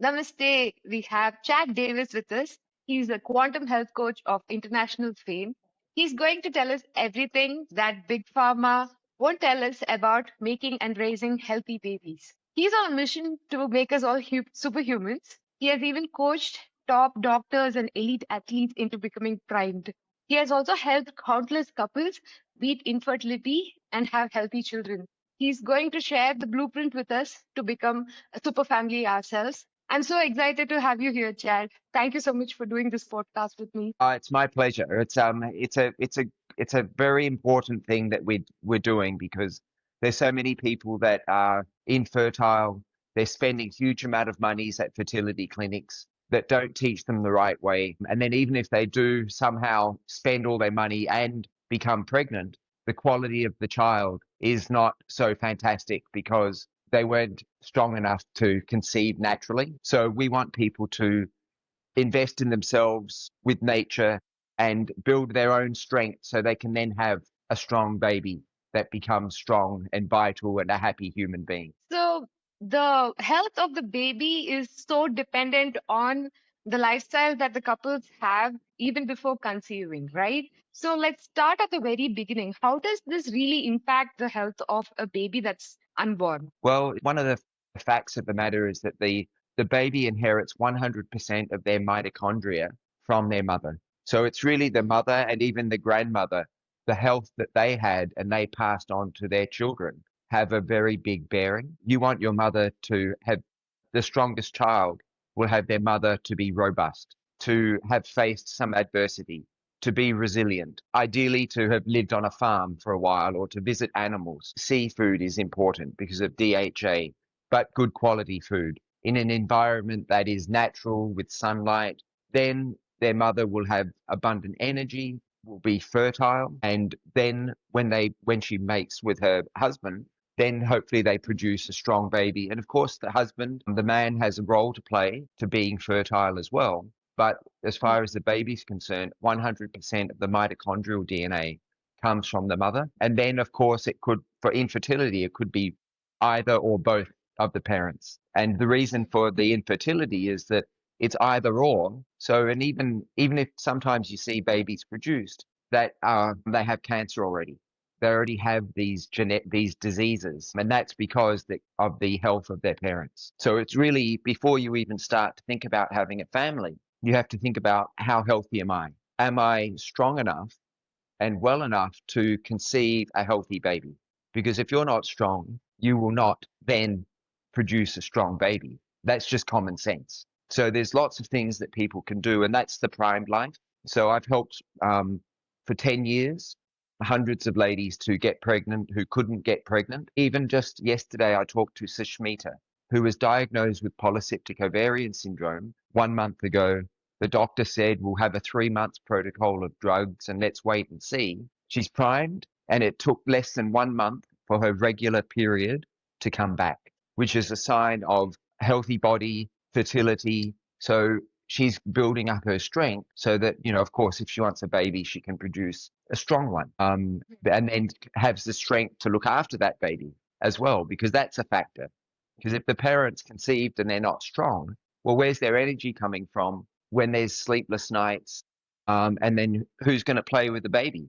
Namaste. We have Chad Davis with us. He's a quantum health coach of international fame. He's going to tell us everything that Big Pharma won't tell us about making and raising healthy babies. He's on a mission to make us all superhumans. He has even coached top doctors and elite athletes into becoming primed. He has also helped countless couples beat infertility and have healthy children. He's going to share the blueprint with us to become a super family ourselves. I'm so excited to have you here, Chad. Thank you so much for doing this podcast with me. It's my pleasure. It's a very important thing that we're doing because there's so many people that are infertile. They're spending huge amount of monies at fertility clinics that don't teach them the right way. And then even if they do somehow spend all their money and become pregnant, the quality of the child is not so fantastic because they weren't strong enough to conceive naturally. So we want people to invest in themselves with nature and build their own strength so they can then have a strong baby that becomes strong and vital and a happy human being. So, the health of the baby is so dependent on the lifestyle that the couples have even before conceiving, right? So, let's start at the very beginning. How does this really impact the health of a baby that's unborn? Well, one of the facts of the matter is that the baby inherits 100% of their mitochondria from their mother. So it's really the mother and even the grandmother, the health that they had and they passed on to their children have a very big bearing. You want your mother to have the strongest child will have their mother to be robust, to have faced some adversity, to be resilient, ideally to have lived on a farm for a while or to visit animals. Seafood is important because of DHA, but good quality food in an environment that is natural with sunlight. Then their mother will have abundant energy, will be fertile, and then when she mates with her husband, then hopefully they produce a strong baby. And of course, the husband, the man, has a role to play to being fertile as well. But as far as the baby's concerned, 100% of the mitochondrial DNA comes from the mother. And then, of course, it could, for infertility, it could be either or both of the parents. And the reason for the infertility is that it's either or. So, and even if sometimes you see babies produced that they have cancer already, they already have these diseases, and that's because of the health of their parents. So it's really before you even start to think about having a family, you have to think about how healthy am I? Am I strong enough and well enough to conceive a healthy baby? Because if you're not strong, you will not then produce a strong baby. That's just common sense. So there's lots of things that people can do, and that's the primed life. So I've helped for 10 years hundreds of ladies to get pregnant who couldn't get pregnant. Even just yesterday, I talked to Sushmita, who was diagnosed with polycystic ovarian syndrome 1 month ago. The doctor said, we'll have a 3 month protocol of drugs and let's wait and see. She's primed, and it took less than 1 month for her regular period to come back, which is a sign of a healthy body, fertility. So she's building up her strength so that, of course, if she wants a baby, she can produce a strong one, and then has the strength to look after that baby as well, because that's a factor. Because if the parents conceived and they're not strong, well, where's their energy coming from when there's sleepless nights? And then who's going to play with the baby?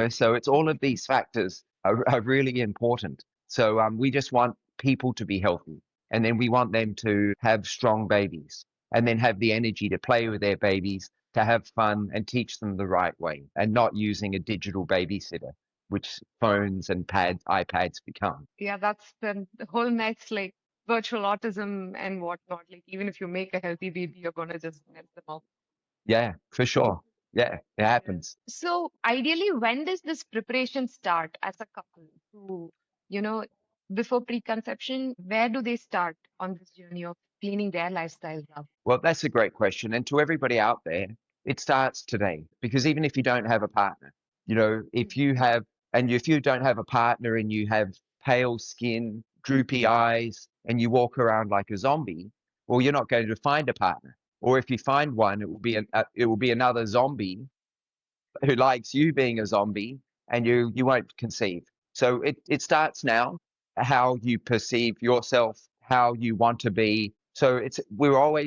So it's all of these factors are really important. So we just want people to be healthy, and then we want them to have strong babies and then have the energy to play with their babies, to have fun and teach them the right way, and not using a digital babysitter, which phones and iPads become. Yeah, that's the whole next like virtual autism and whatnot. Like even if you make a healthy baby, you're gonna just mess them up. Yeah, for sure. Yeah, it Yeah. happens. So ideally, when does this preparation start as a couple to, you know, before preconception, where do they start on this journey of cleaning their lifestyles up? Well, that's a great question. And to everybody out there, it starts today, because even if you don't have a partner, if you have, and if you don't have a partner and you have pale skin, droopy eyes, and you walk around like a zombie, well, you're not going to find a partner. Or if you find one, it will be another zombie who likes you being a zombie, and you won't conceive. So it starts now, how you perceive yourself, how you want to be, So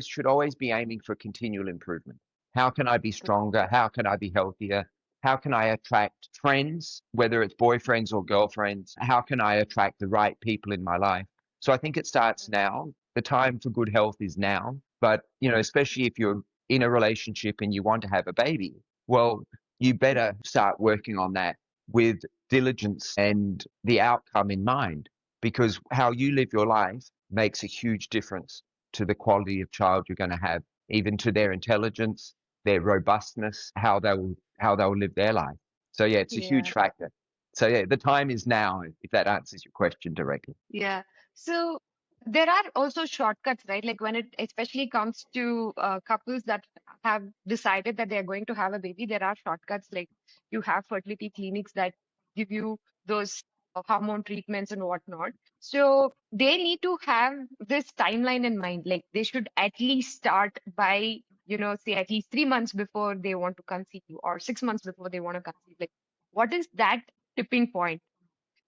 should always be aiming for continual improvement. How can I be stronger? How can I be healthier? How can I attract friends, whether it's boyfriends or girlfriends? How can I attract the right people in my life? So I think it starts now. The time for good health is now. But, especially if you're in a relationship and you want to have a baby, well, you better start working on that with diligence and the outcome in mind, because how you live your life makes a huge difference to the quality of child you're going to have, even to their intelligence, their robustness, how they'll live their life. So yeah, it's a huge Yeah. factor. So yeah, the time is now, if that answers your question directly. Yeah. So there are also shortcuts, right? Like when it especially comes to couples that have decided that they're going to have a baby, there are shortcuts. Like you have fertility clinics that give you those hormone treatments and whatnot. So they need to have this timeline in mind. Like they should at least start by, say at least 3 months before they want to conceive or 6 months before they want to conceive. Like what is that tipping point?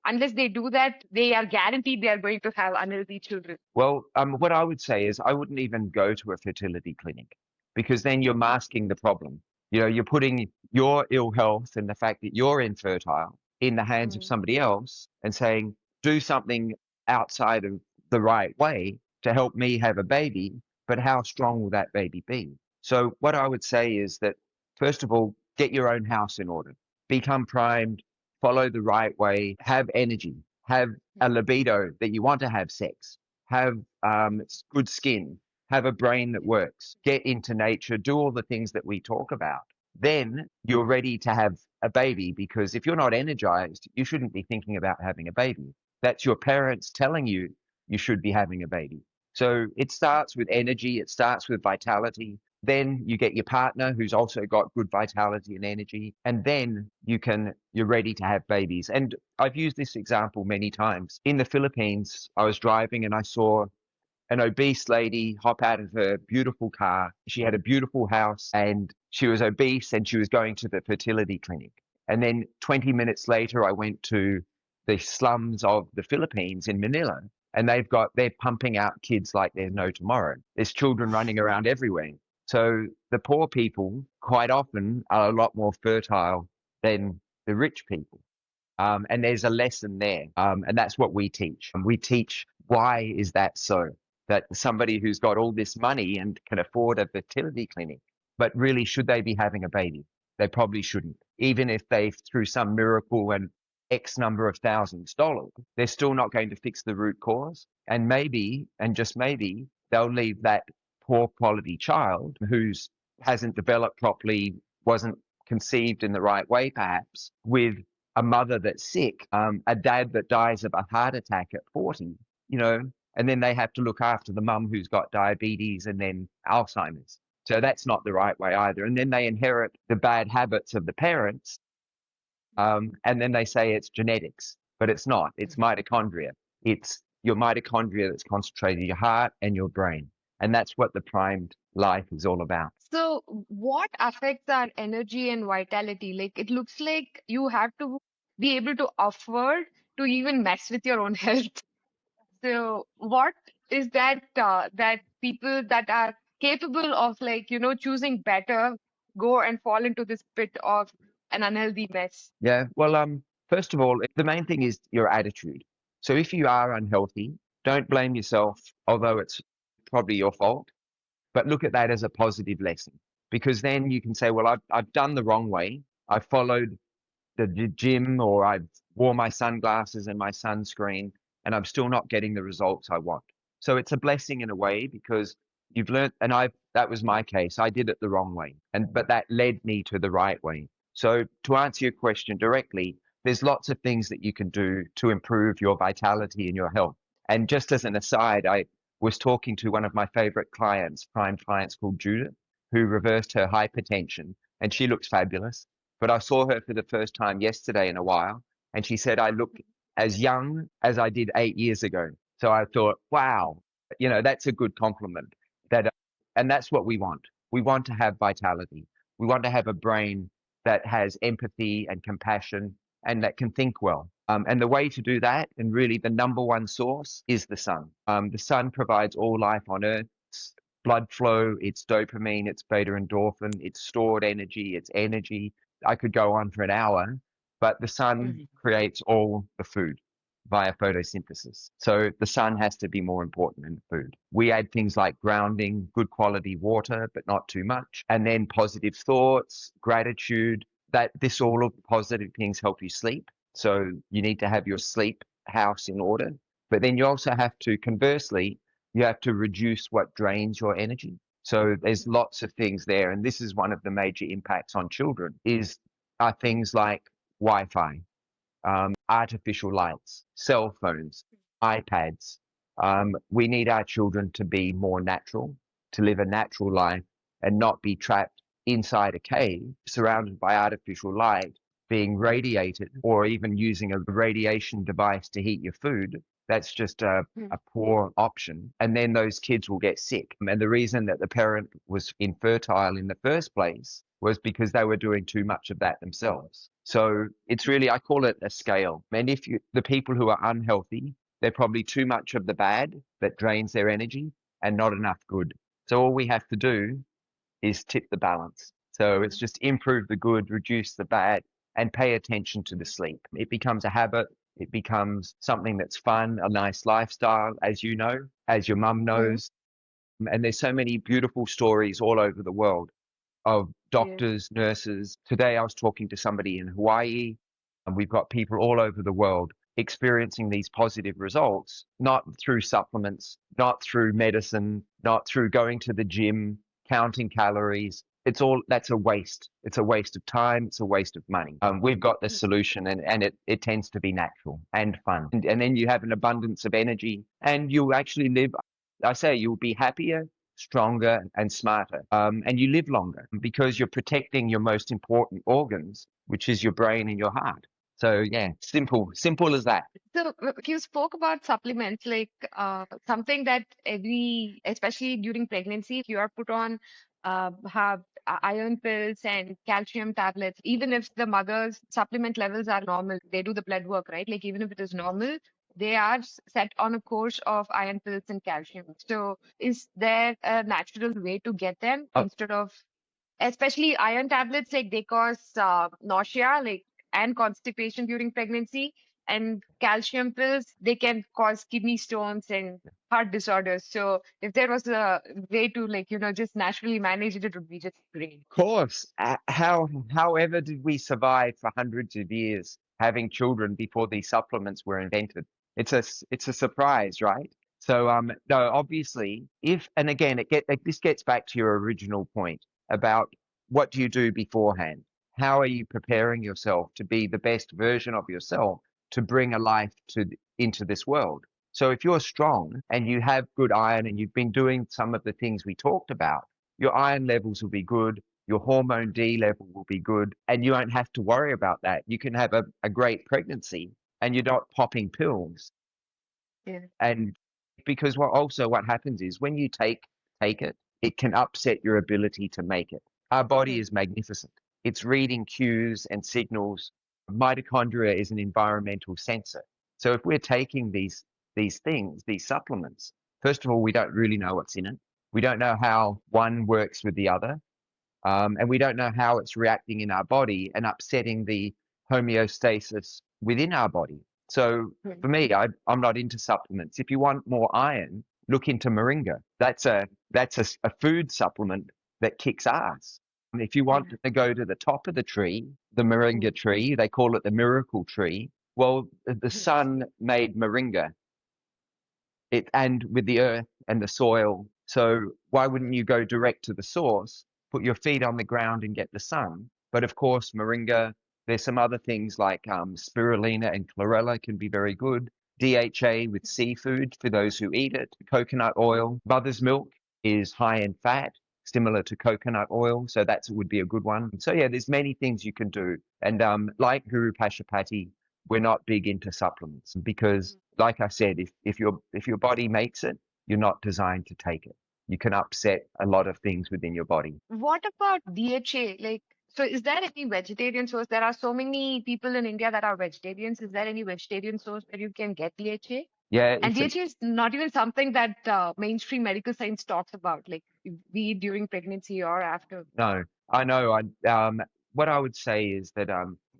Unless they do that, they are guaranteed they are going to have unhealthy children. Well, what I would say is I wouldn't even go to a fertility clinic, because then you're masking the problem. You're putting your ill health and the fact that you're infertile in the hands of Mm, somebody else and saying, do something outside of the right way to help me have a baby. But how strong will that baby be? So what I would say is that, first of all, get your own house in order, become primed, follow the right way, have energy, have a libido that you want to have sex, have good skin, have a brain that works, get into nature, do all the things that we talk about. Then you're ready to have a baby, because if you're not energized, you shouldn't be thinking about having a baby. That's your parents telling you you should be having a baby. So it starts with energy, it starts with vitality. Then you get your partner who's also got good vitality and energy, and then you're ready to have babies. And I've used this example many times. In the Philippines, I was driving and I saw an obese lady hop out of her beautiful car. She had a beautiful house and she was obese and she was going to the fertility clinic. And then 20 minutes later, I went to the slums of the Philippines in Manila, and they're pumping out kids like there's no tomorrow. There's children running around everywhere. So the poor people quite often are a lot more fertile than the rich people. And there's a lesson there. And that's what we teach. And we teach, why is that so? That somebody who's got all this money and can afford a fertility clinic, but really, should they be having a baby? They probably shouldn't. Even if they, through some miracle and X number of thousands dollars, they're still not going to fix the root cause. And maybe, and just maybe, they'll leave that poor quality child who's hasn't developed properly, wasn't conceived in the right way, perhaps, with a mother that's sick, a dad that dies of a heart attack at 40, you know, and then they have to look after the mum who's got diabetes and then Alzheimer's. So that's not the right way either. And then they inherit the bad habits of the parents, and then they say it's genetics, but it's not. It's mitochondria. It's your mitochondria that's concentrated in your heart and your brain. And that's what the primed life is all about. So, what affects our energy and vitality? Like, it looks like you have to be able to afford to even mess with your own health. So, what is that people that are capable of, like, choosing better go and fall into this pit of an unhealthy mess? Yeah. Well, first of all, the main thing is your attitude. So if you are unhealthy, don't blame yourself, although it's probably your fault, but look at that as a positive lesson, because then you can say, well, I've done the wrong way. I followed the gym, or I've wore my sunglasses and my sunscreen, and I'm still not getting the results I want. So it's a blessing in a way, because you've learned, and that was my case. I did it the wrong way, but that led me to the right way. So to answer your question directly, there's lots of things that you can do to improve your vitality and your health. And just as an aside, I was talking to one of my favorite clients, prime clients, called Judith, who reversed her hypertension, and she looks fabulous. But I saw her for the first time yesterday in a while, and she said I look as young as I did 8 years ago. So I thought, wow, that's a good compliment. And that's what we want. We want to have vitality. We want to have a brain that has empathy and compassion and that can think well. And the way to do that, and really the number one source, is the sun. The sun provides all life on Earth. It's blood flow, it's dopamine, it's beta endorphin, it's stored energy, it's energy. I could go on for an hour, but the sun Mhm. creates all the food via photosynthesis. So the sun has to be more important than the food. We add things like grounding, good quality water, but not too much, and then positive thoughts, gratitude. That this all of the positive things help you sleep. So you need to have your sleep house in order. But then you also have to, conversely, you have to reduce what drains your energy. So there's lots of things there. And this is one of the major impacts on children are things like Wi-Fi, artificial lights, cell phones, iPads. We need our children to be more natural, to live a natural life and not be trapped inside a cave surrounded by artificial light, being radiated, or even using a radiation device to heat your food. That's just a poor option. And then those kids will get sick. And the reason that the parent was infertile in the first place was because they were doing too much of that themselves. So it's really, I call it a scale. And the people who are unhealthy, they're probably too much of the bad that drains their energy and not enough good. So all we have to do is tip the balance. So it's just improve the good, reduce the bad, and pay attention to the sleep. It becomes a habit. It becomes something that's fun, a nice lifestyle, as you know, as your mum Mhm. knows. And there's so many beautiful stories all over the world of Yeah. doctors, nurses. Today I was talking to somebody in Hawaii, and we've got people all over the world experiencing these positive results, not through supplements, not through medicine, not through going to the gym, counting calories. That's a waste. It's a waste of time. It's a waste of money. We've got the solution, and it tends to be natural and fun. And then you have an abundance of energy, and you actually live, I say, you'll be happier, stronger, and smarter. And you live longer because you're protecting your most important organs, which is your brain and your heart. So yeah, simple as that. So you spoke about supplements, like something that especially during pregnancy, if you are put on have iron pills and calcium tablets, even if the mother's supplement levels are normal, they do the blood work, right? Like even if it is normal, they are set on a course of iron pills and calcium. So is there a natural way to get them Uh, instead of especially iron tablets, like they cause nausea, like and constipation during pregnancy, and calcium pills, they can cause kidney stones and heart disorders. So if there was a way to just naturally manage it, it would be just great. of course. However did we survive for hundreds of years having children before these supplements were invented? It's a surprise, right? So no, obviously, if and again, this gets back to your original point about what do you do beforehand? How are you preparing yourself to be the best version of yourself to bring a life into this world? So if you're strong and you have good iron and you've been doing some of the things we talked about, your iron levels will be good, your hormone D level will be good, and you won't have to worry about that. You can have a great pregnancy and you're not popping pills. Yeah. And because what happens is when you take it, it can upset your ability to make it. Our body Hmm. is magnificent. It's reading cues and signals. Mitochondria is an environmental sensor. So if we're taking these supplements, first of all, we don't really know what's in it. We don't know how one works with the other. And we don't know how it's reacting in our body and upsetting the homeostasis within our body. So Hmm. for me, I'm not into supplements. If you want more iron, look into moringa. That's a food supplement that kicks ass. And if you want Yeah. to go to the top of the tree, the Hmm. moringa tree, they call it the miracle tree. Well, the Hmm. sun made moringa and with the earth and the soil. So why wouldn't you go direct to the source, put your feet on the ground and get the sun? But of course, moringa, there's some other things like spirulina and chlorella can be very good. DHA with seafood for those who eat it. Coconut oil. Mother's milk is high in fat, similar to coconut oil. So that would be a good one. So yeah, there's many things you can do. And like Guru Pashupati, we're not big into supplements because, like I said, if your body makes it, you're not designed to take it. You can upset a lot of things within your body. What about DHA? Like, So is there any vegetarian source? There are so many people in India that are vegetarians. Is there any vegetarian source where you can get DHA? Yeah, And it's a DHA is not even something that mainstream medical science talks about, like be it during pregnancy or after. no, I know. What I would say is that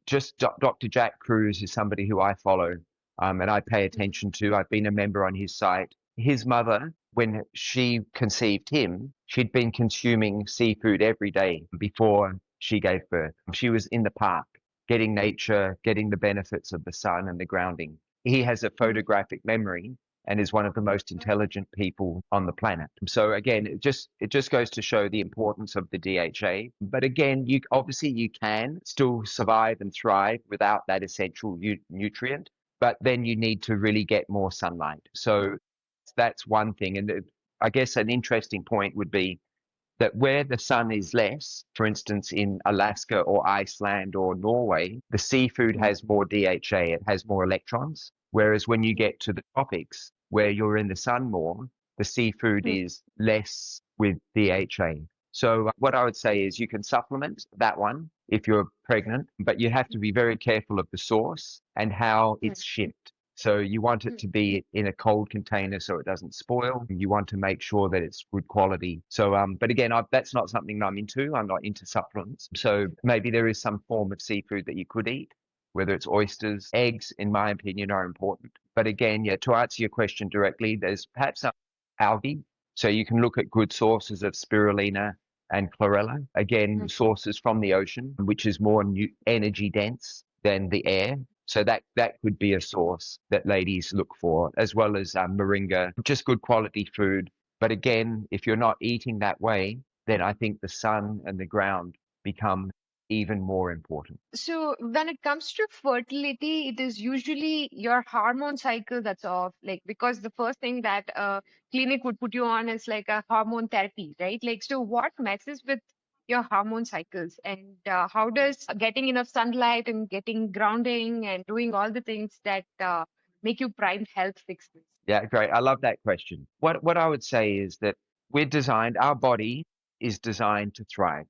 just Dr. Jack Cruz is somebody who I follow, and I pay Mhm. attention to. I've been a member on his site. His mother, when she conceived him, she'd been consuming seafood every day before she gave birth. She was in the park, getting nature, getting the benefits of the sun and the grounding. He has a Mhm. photographic memory and is one of the most intelligent people on the planet. So again, it just goes to show the importance of the DHA. But again, you obviously you can still survive and thrive without that essential nutrient, but then you need to really get more sunlight. So that's one thing. And I guess an interesting point would be that where the sun is less, for instance, in Alaska or Iceland or Norway, the seafood Mhm. has more DHA, it has more electrons. Whereas when you get to the tropics, where you're in the sun more, the seafood Mhm. is less with DHA. So what I would say is you can supplement that one if you're pregnant, but you have to be very careful of the source and how Mhm. it's shipped. So you want it Mhm. to be in a cold container so it doesn't spoil. You want to make sure that it's good quality. So, but again, that's not something I'm into. I'm not into supplements. So maybe there is some form of seafood that you could eat, whether it's oysters, eggs, in my opinion, are important. But again, yeah, to answer your question directly, there's perhaps some algae. So you can look at good sources of spirulina and chlorella. Again, Mhm. sources from the ocean, which is more energy dense than the air. So that could be a source that ladies look for, as well as moringa, just good quality food. But again, if you're not eating that way, then I think the sun and the ground become even more important. So when it comes to fertility, it is usually your hormone cycle that's off, like because the first thing that a clinic would put you on is like a hormone therapy, right? Like, so what messes with your hormone cycles, and how does getting enough sunlight and getting grounding and doing all the things that make you primed health fix this? Yeah, great. I love that question. What I would say is that we're designed, our body is designed to thrive.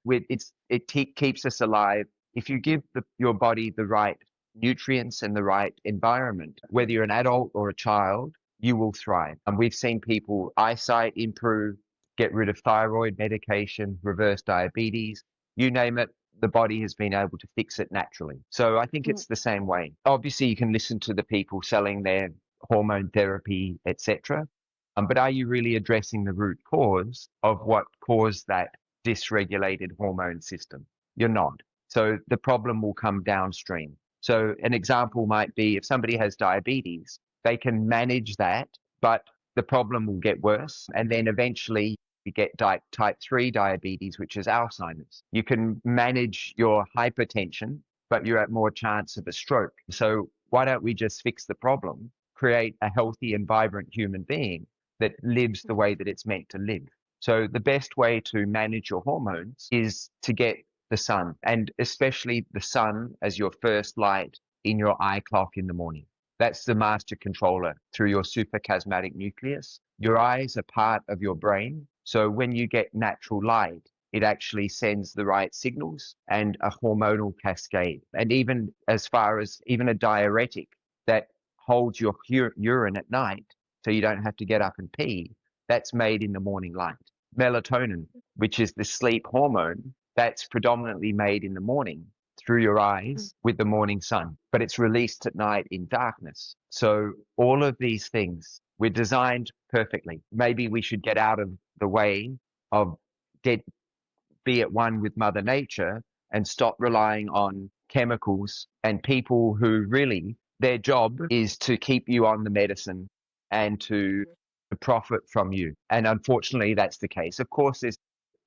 Keeps us alive. If you give your body the right nutrients and the right environment, whether you're an adult or a child, you will thrive. And we've seen people eyesight improve, get rid of thyroid medication, reverse diabetes, you name it. The body has been able to fix it naturally. So I think Mm. it's the same way. Obviously, you can listen to the people selling their hormone therapy, etc. But are you really addressing the root cause of what caused that dysregulated hormone system? You're not. So the problem will come downstream. So an example might be if somebody has diabetes, they can manage that, but the problem will get worse. And then eventually you get type 3 diabetes, which is Alzheimer's. You can manage your hypertension, but you're at more chance of a stroke. So why don't we just fix the problem, create a healthy and vibrant human being that lives the way that it's meant to live? So the best way to manage your hormones is to get the sun, and especially the sun as your first light in your eye clock in the morning. That's the master controller through your suprachiasmatic nucleus. Your eyes are part of your brain. So when you get natural light, it actually sends the right signals and a hormonal cascade. And even as far as even a diuretic that holds your urine at night so you don't have to get up and pee, that's made in the morning light. Melatonin, which is the sleep hormone, that's predominantly made in the morning through your Mm. eyes with the morning sun, but it's released at night in darkness. So all of these things, we're designed perfectly. Maybe we should get out of the way of get be at one with Mother Nature and stop relying on chemicals and people who really their job is to keep you on the medicine and to profit from you. And unfortunately, that's the case. Of course,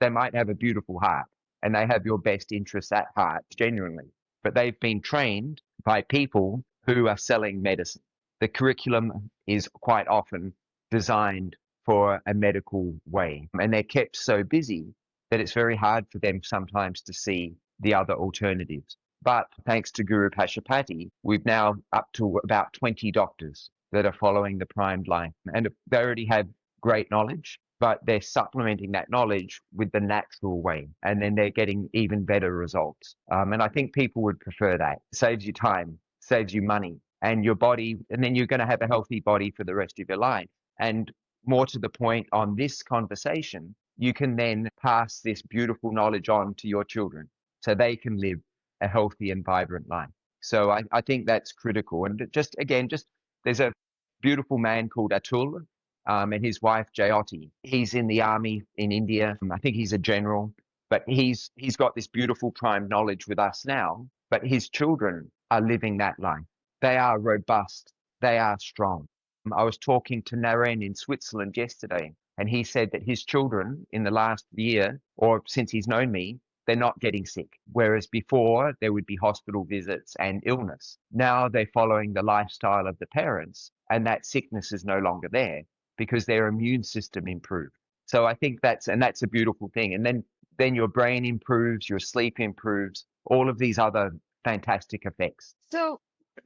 they might have a beautiful heart and they have your best interests at heart, genuinely, but they've been trained by people who are selling medicine. The curriculum is quite often designed for a medical way, and they're kept so busy that it's very hard for them sometimes to see the other alternatives. But thanks to Guru Pashupati, we've now up to about 20 doctors that are following the primed line. And they already have great knowledge. but they're supplementing that knowledge with the natural way, and then they're getting even better results. And I think people would prefer that. It saves you time, saves you money, and your body, and then you're going to have a healthy body for the rest of your life. And more to the point on this conversation, you can then pass this beautiful knowledge on to your children so they can live a healthy and vibrant life. So I think that's critical. And just again, just there's a beautiful man called Atul, and his wife Jayoti. He's in the army in India. I think he's a general, but he's got this beautiful prime knowledge with us now. But his children are living that life. They are robust. They are strong. I was talking to Naren in Switzerland yesterday, and he said that his children in the last year, or since he's known me, they're not getting sick. Whereas before there would be hospital visits and illness. Now they're following the lifestyle of the parents, and that sickness is no longer there because their immune system improved. So I think that's a beautiful thing. And then your brain improves, your sleep improves, all of these other fantastic effects. So,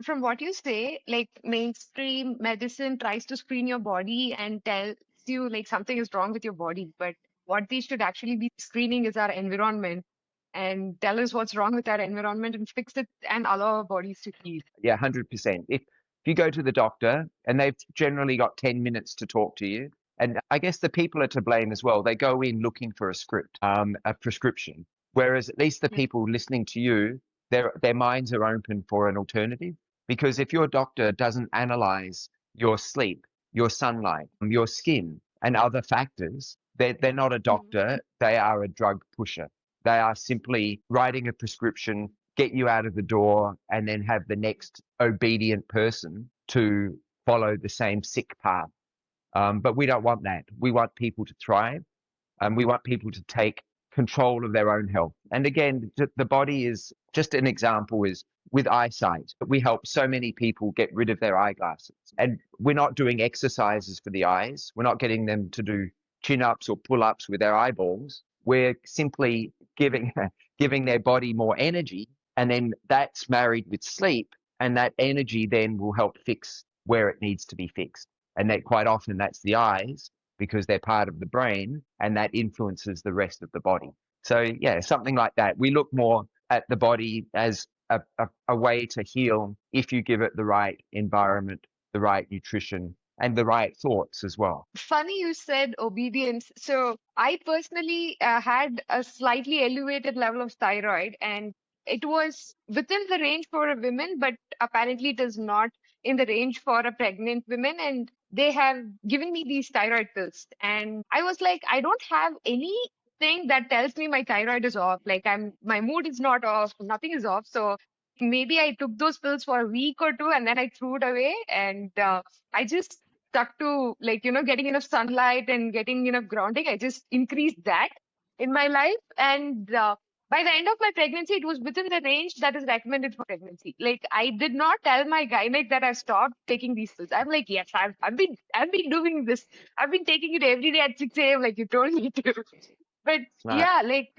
from what you say, like mainstream medicine tries to screen your body and tells you like something is wrong with your body, but what they should actually be screening is our environment and tell us what's wrong with our environment and fix it and allow our bodies to heal. Yeah, 100%. If you go to the doctor and they've generally got 10 minutes to talk to you, and I guess the people are to blame as well. They go in looking for a script, a prescription, whereas at least the Mm, people listening to you, their minds are open for an alternative. Because if your doctor doesn't analyze your sleep, your sunlight, your skin, and other factors, they're not a mm, doctor. They are a drug pusher. They are simply writing a prescription, get you out of the door, and then have the next obedient person to follow the same sick path. But we don't want that. We want people to thrive, and we want people to take control of their own health. And again, the body is just an example is with eyesight. We help so many people get rid of their eyeglasses. And we're not doing exercises for the eyes. We're not getting them to do chin ups or pull ups with their eyeballs. We're simply giving giving their body more energy. And then that's married with sleep. And that energy then will help fix where it needs to be fixed. And that quite often that's the eyes because they're part of the brain and that influences the rest of the body. So, yeah, something like that. We look more at the body as a way to heal if you give it the right environment, the right nutrition, and the right thoughts as well. Funny you said obedience. So I personally had a slightly elevated level of thyroid, and it was within the range for a woman, but apparently it is not in the range for a pregnant woman. And they have given me these thyroid pills, and I was like, I don't have anything that tells me my thyroid is off. Like my mood is not off, nothing is off. So maybe I took those pills for a week or two, and then I threw it away, and I just stuck to like getting enough sunlight and getting enough grounding. I just increased that in my life, and by the end of my pregnancy it was within the range that is recommended for pregnancy. Like I did not tell my gynec that I stopped taking these pills. I'm like, yes, I've been doing this. I've been taking it every day at 6 a.m. like you told me to. But Smart. yeah, like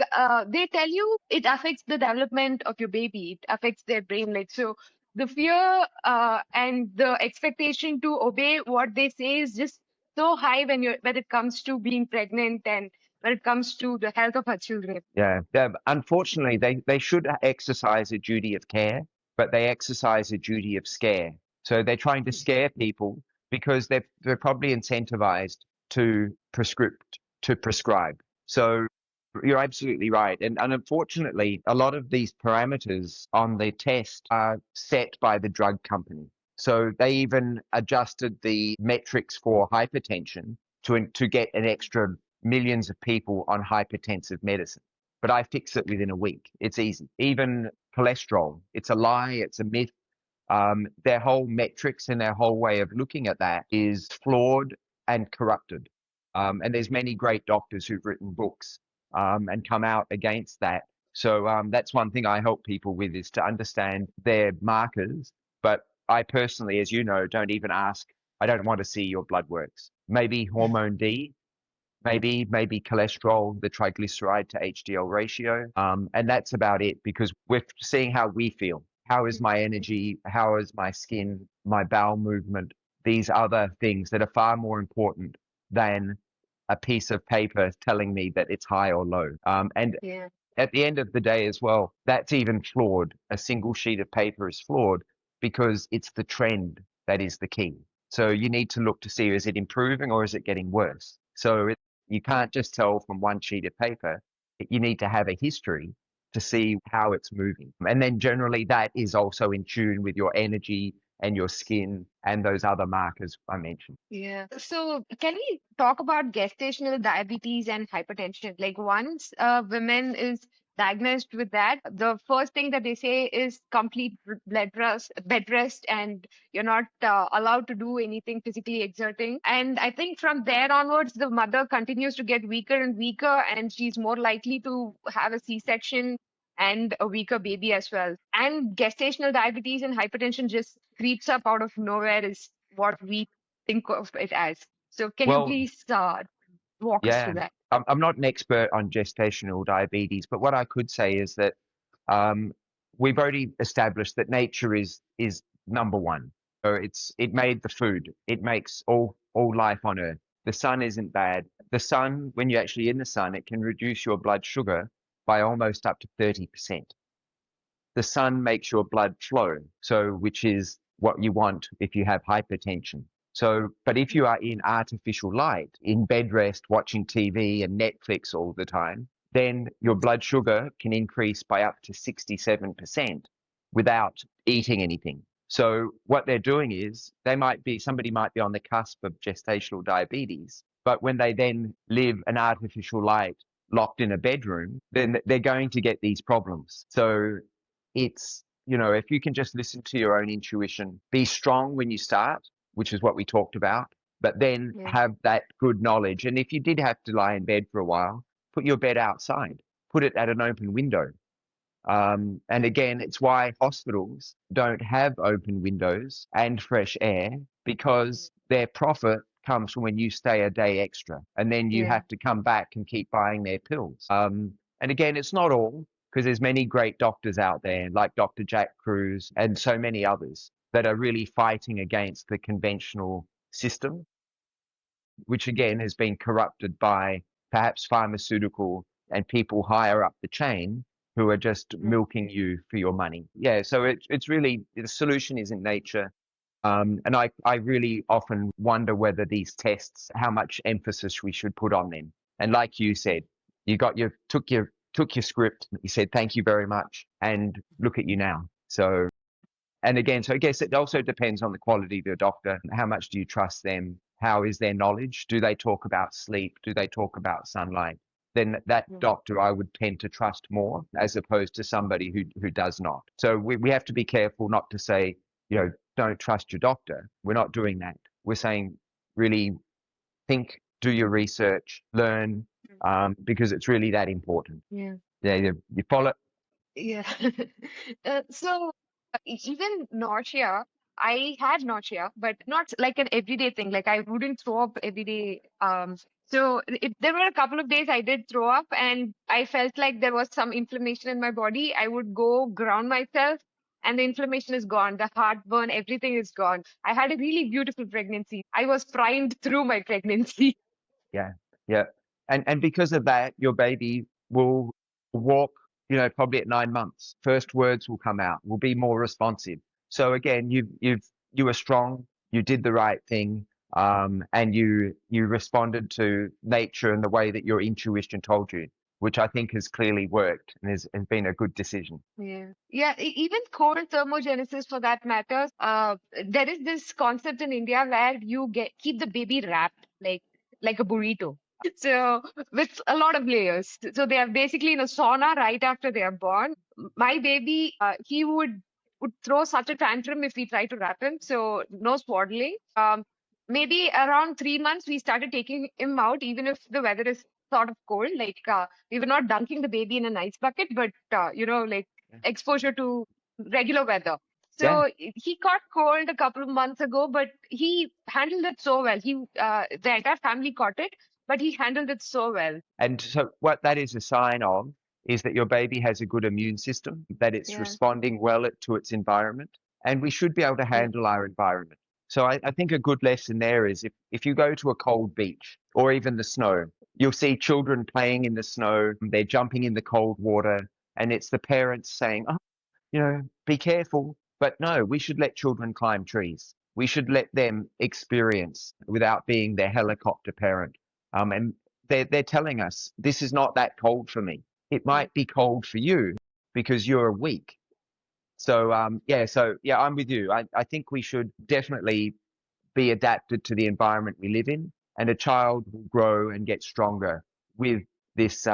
they tell you it affects the development of your baby. It affects their brain. Like so, the fear and the expectation to obey what they say is just so high when it comes to being pregnant and when it comes to the health of our children. Yeah. Unfortunately, they should exercise a duty of care, but they exercise a duty of scare. So they're trying to scare people because they're probably incentivized to prescribe. So you're absolutely right. And unfortunately, a lot of these parameters on the test are set by the drug company. So they even adjusted the metrics for hypertension to get an extra millions of people on hypertensive medicine. But I fix it within a week. It's easy. Even cholesterol, it's a lie, it's a myth. Their whole metrics and their whole way of looking at that is flawed and corrupted. And there's many great doctors who've written books and come out against that. So that's one thing I help people with is to understand their markers. But I personally, as you know, don't even ask. I don't want to see your blood works. Maybe hormone D, maybe cholesterol, the triglyceride to HDL ratio. And that's about it because we're seeing how we feel. How is my energy? How is my skin, my bowel movement? These other things that are far more important than a piece of paper telling me that it's high or low. And Yeah. at the end of the day as well, that's even flawed. A single sheet of paper is flawed because it's the trend that is the key. So you need to look to see, is it improving or is it getting worse? So you can't just tell from one sheet of paper. You need to have a history to see how it's moving. And then generally that is also in tune with your energy and your skin and those other markers I mentioned. Yeah. So, can we talk about gestational diabetes and hypertension? Like, once women is diagnosed with that, the first thing that they say is complete bed rest, and you're not allowed to do anything physically exerting. And I think from there onwards, the mother continues to get weaker and weaker, and she's more likely to have a C-section and a weaker baby as well. And gestational diabetes and hypertension just creeps up out of nowhere is what we think of it as. So can you Well, please walk us yeah, through that? I'm not an expert on gestational diabetes, but what I could say is that um, we've already established that nature is number one. So it made the food. It makes all life on Earth. The sun isn't bad. The sun, when you're actually in the sun, it can reduce your blood sugar by almost up to 30%. The sun makes your blood flow, so which is what you want if you have hypertension. So, but if you are in artificial light, in bed rest, watching TV and Netflix all the time, then your blood sugar can increase by up to 67% without eating anything. So what they're doing is somebody might be on the cusp of gestational diabetes, but when they then live an artificial light locked in a bedroom, then they're going to get these problems. So it's, if you can just listen to your own intuition, be strong when you start, which is what we talked about, but then Yeah, have that good knowledge. And if you did have to lie in bed for a while, put your bed outside, put it at an open window. And yeah, again, it's why hospitals don't have open windows and fresh air because their profit comes from when you stay a day extra and then you yeah, have to come back and keep buying their pills. And again, it's not all because there's many great doctors out there like Dr. Jack Cruz and so many others that are really fighting against the conventional system, which again has been corrupted by perhaps pharmaceutical and people higher up the chain who are just yeah, milking you for your money. Yeah, so it's really the solution is in nature. And I really often wonder whether these tests, how much emphasis we should put on them. And like you said, you got your took your script, you said thank you very much, and look at you now. So and again, so I guess it also depends on the quality of your doctor. How much do you trust them? How is their knowledge? Do they talk about sleep? Do they talk about sunlight? Then that yeah, doctor I would tend to trust more as opposed to somebody who does not. So we have to be careful not to say, don't trust your doctor. We're not doing that. We're saying really think, do your research, learn, because it's really that important. yeah. Yeah, you follow. Yeah. So even nausea, I had nausea, but not like an everyday thing. Like I wouldn't throw up every day. So there were a couple of days I did throw up, and I felt like there was some inflammation in my body. I would go ground myself, and the inflammation is gone. The heartburn, everything is gone. I had a really beautiful pregnancy. I was primed through my pregnancy. Yeah, yeah. And because of that, your baby will walk, probably at 9 months. First words will come out, will be more responsive. So again, you were strong, you did the right thing, and you responded to nature and the way that your intuition told you, which I think has clearly worked and has been a good decision. Yeah. Yeah, even cold thermogenesis for that matter. There is this concept in India where you keep the baby wrapped like a burrito. So with a lot of layers. So they are basically in a sauna right after they are born. My baby, he would throw such a tantrum if we try to wrap him. So no swaddling. Maybe around 3 months we started taking him out, even if the weather is sort of cold. Like we were not dunking the baby in an ice bucket, but like Yeah. exposure to regular weather. Yeah. So he caught cold a couple of months ago, but he handled it so well. The entire family caught it, but he handled it so well. And so what that is a sign of is that your baby has a good immune system, that it's Yeah, responding well to its environment. And we should be able to yeah, handle our environment. So I think a good lesson there is if you go to a cold beach or even the snow, you'll see children playing in the snow, they're jumping in the cold water, and it's the parents saying, oh, be careful. But no, we should let children climb trees. We should let them experience without being their helicopter parent. And they're telling us this is not that cold for me. It Mm, might be cold for you because you're weak. So I'm with you. I think we should definitely be adapted to the environment we live in, and a child will grow and get stronger with this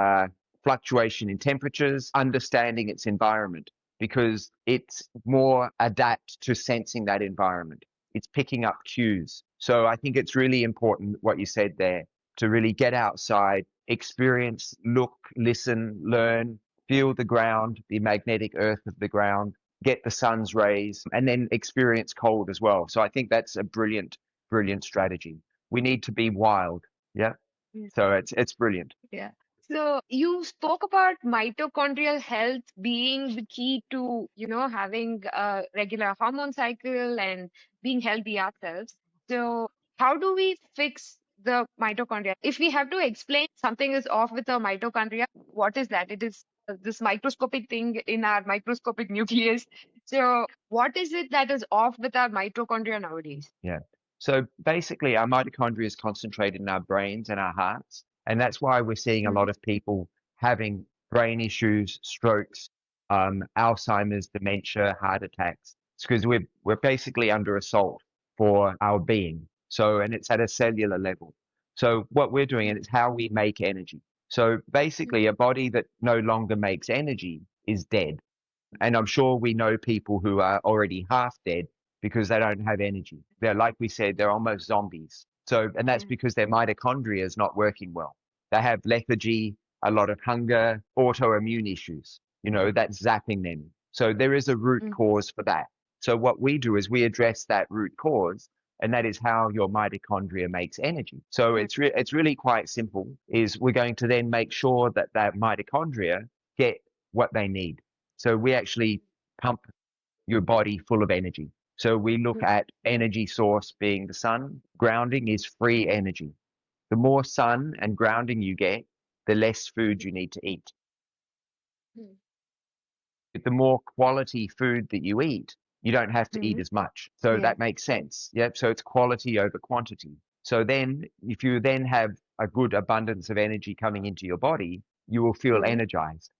fluctuation in temperatures, understanding its environment, because it's more adapt to sensing that environment. It's picking up cues. So I think it's really important what you said there to really get outside, experience, look, listen, learn, feel the ground, the magnetic earth of the ground, get the sun's rays, and then experience cold as well. So I think that's a brilliant, brilliant strategy. We need to be wild. Yeah. yes. So it's brilliant. Yeah. So you spoke about mitochondrial health being the key to, having a regular hormone cycle and being healthy ourselves. So how do we fix the mitochondria? If we have to explain something is off with our mitochondria, what is that? It is this microscopic thing in our microscopic nucleus. So what is it that is off with our mitochondria nowadays? Yeah. So basically, our mitochondria is concentrated in our brains and our hearts. And that's why we're seeing a Mm, lot of people having brain issues, strokes, Alzheimer's, dementia, heart attacks. It's because we're basically under assault for our being. So, and it's at a cellular level. So what we're doing, and mm, it's how we make energy. So basically, a body that no longer makes energy is dead. And I'm sure we know people who are already half dead because they don't have energy. They're, like we said, they're almost zombies. So, and that's mm, because their mitochondria is not working well. They have lethargy, a lot of hunger, autoimmune issues, that's zapping them. So there is a root mm, cause for that. So what we do is we address that root cause, and that is how your mitochondria makes energy. So mm, it's really quite simple. Is we're going to then make sure that that mitochondria get what they need. So we actually pump your body full of energy. So we look mm, at energy source being the sun. Grounding is free energy. The more sun and grounding you get, the less food you need to eat. mm, The more quality food that you eat, you don't have to eat mm. as much. So Yeah. that makes sense. Yep. So it's quality over quantity. So then if you then have a good abundance of energy coming into your body, you will feel Mm, energized.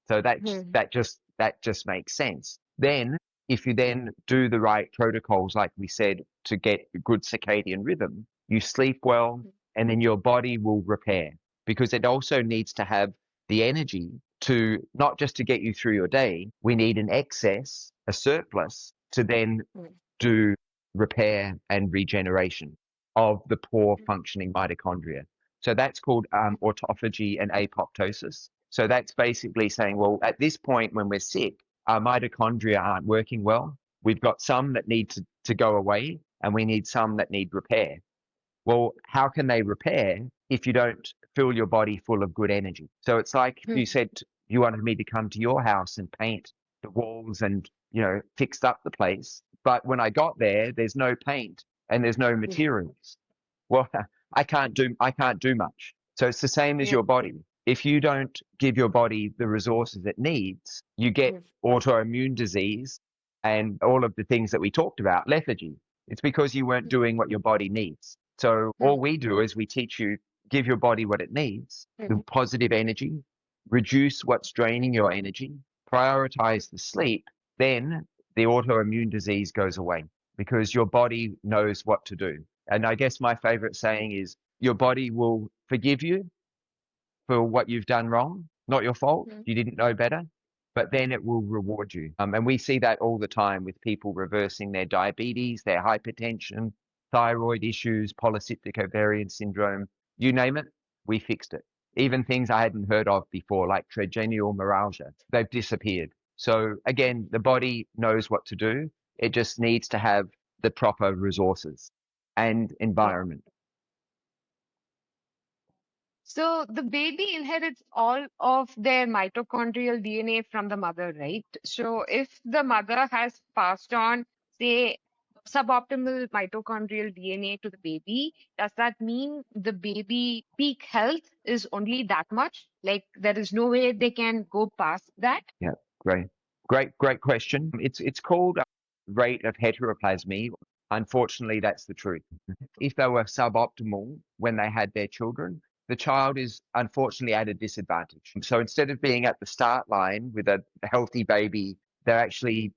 So mm, that just makes sense. Then, if you then do the right protocols, like we said, to get a good circadian rhythm, you sleep well, and then your body will repair because it also needs to have the energy to not just to get you through your day. We need an excess, a surplus, to then mm, do repair and regeneration of the poor functioning mitochondria. So that's called autophagy and apoptosis. So that's basically saying, well, at this point when we're sick, our mitochondria aren't working well. We've got some that need to go away, and we need some that need repair. Well, how can they repair if you don't fill your body full of good energy? So it's like if you mm, said you wanted me to come to your house and paint the walls and, fixed up the place. But when I got there, there's no paint and there's no mm. materials. Well, I can't do much. So it's the same as Yeah. your body. If you don't give your body the resources it needs, you get Mm, autoimmune disease and all of the things that we talked about, lethargy. It's because you weren't mm, doing what your body needs. So all mm, we do is we teach you, give your body what it needs, the mm, positive energy, reduce what's draining your energy, prioritize the sleep, then the autoimmune disease goes away because your body knows what to do. And I guess my favorite saying is your body will forgive you for what you've done wrong, not your fault. mm, You didn't know better, but then it will reward you. And we see that all the time with people reversing their diabetes, their hypertension, thyroid issues, polycystic ovarian syndrome, you name it, we fixed it. Even things I hadn't heard of before, like trigeminal neuralgia, they've disappeared. So again, the body knows what to do. It just needs to have the proper resources and yeah. environment. So the baby inherits all of their mitochondrial DNA from the mother, right? So if the mother has passed on, say, suboptimal mitochondrial DNA to the baby, does that mean the baby peak health is only that much? Like there is no way they can go past that? Yeah, great, great question. It's called rate of heteroplasmy. Unfortunately, that's the truth. If they were suboptimal when they had their children, the child is unfortunately at a disadvantage. So instead of being at the start line with a healthy baby, they're actually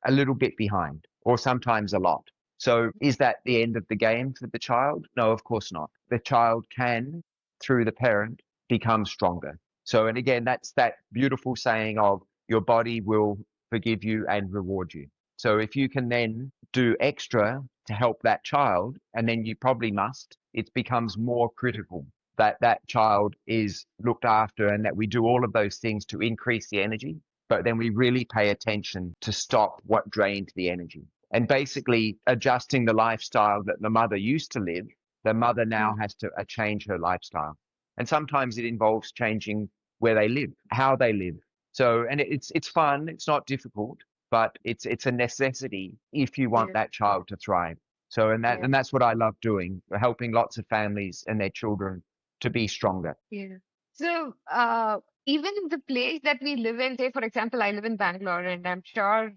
a little bit behind, or sometimes a lot. So is that the end of the game for the child? No, of course not. The child can, through the parent, become stronger. So, and again, that's that beautiful saying of your body will forgive you and reward you. So if you can then do extra to help that child, and then you probably must, it becomes more critical that that child is looked after and that we do all of those things to increase the energy, but then we really pay attention to stop what drained the energy. And basically adjusting the lifestyle that the mother used to live, the mother now has to change her lifestyle. And sometimes it involves changing where they live, how they live. So, and it's fun, it's not difficult, but it's a necessity if you want Yeah, that child to thrive. So, yeah, and that's what I love doing, helping lots of families and their children to be stronger. yeah. So, even in the place that we live in, say, for example, I live in Bangalore, and I'm sure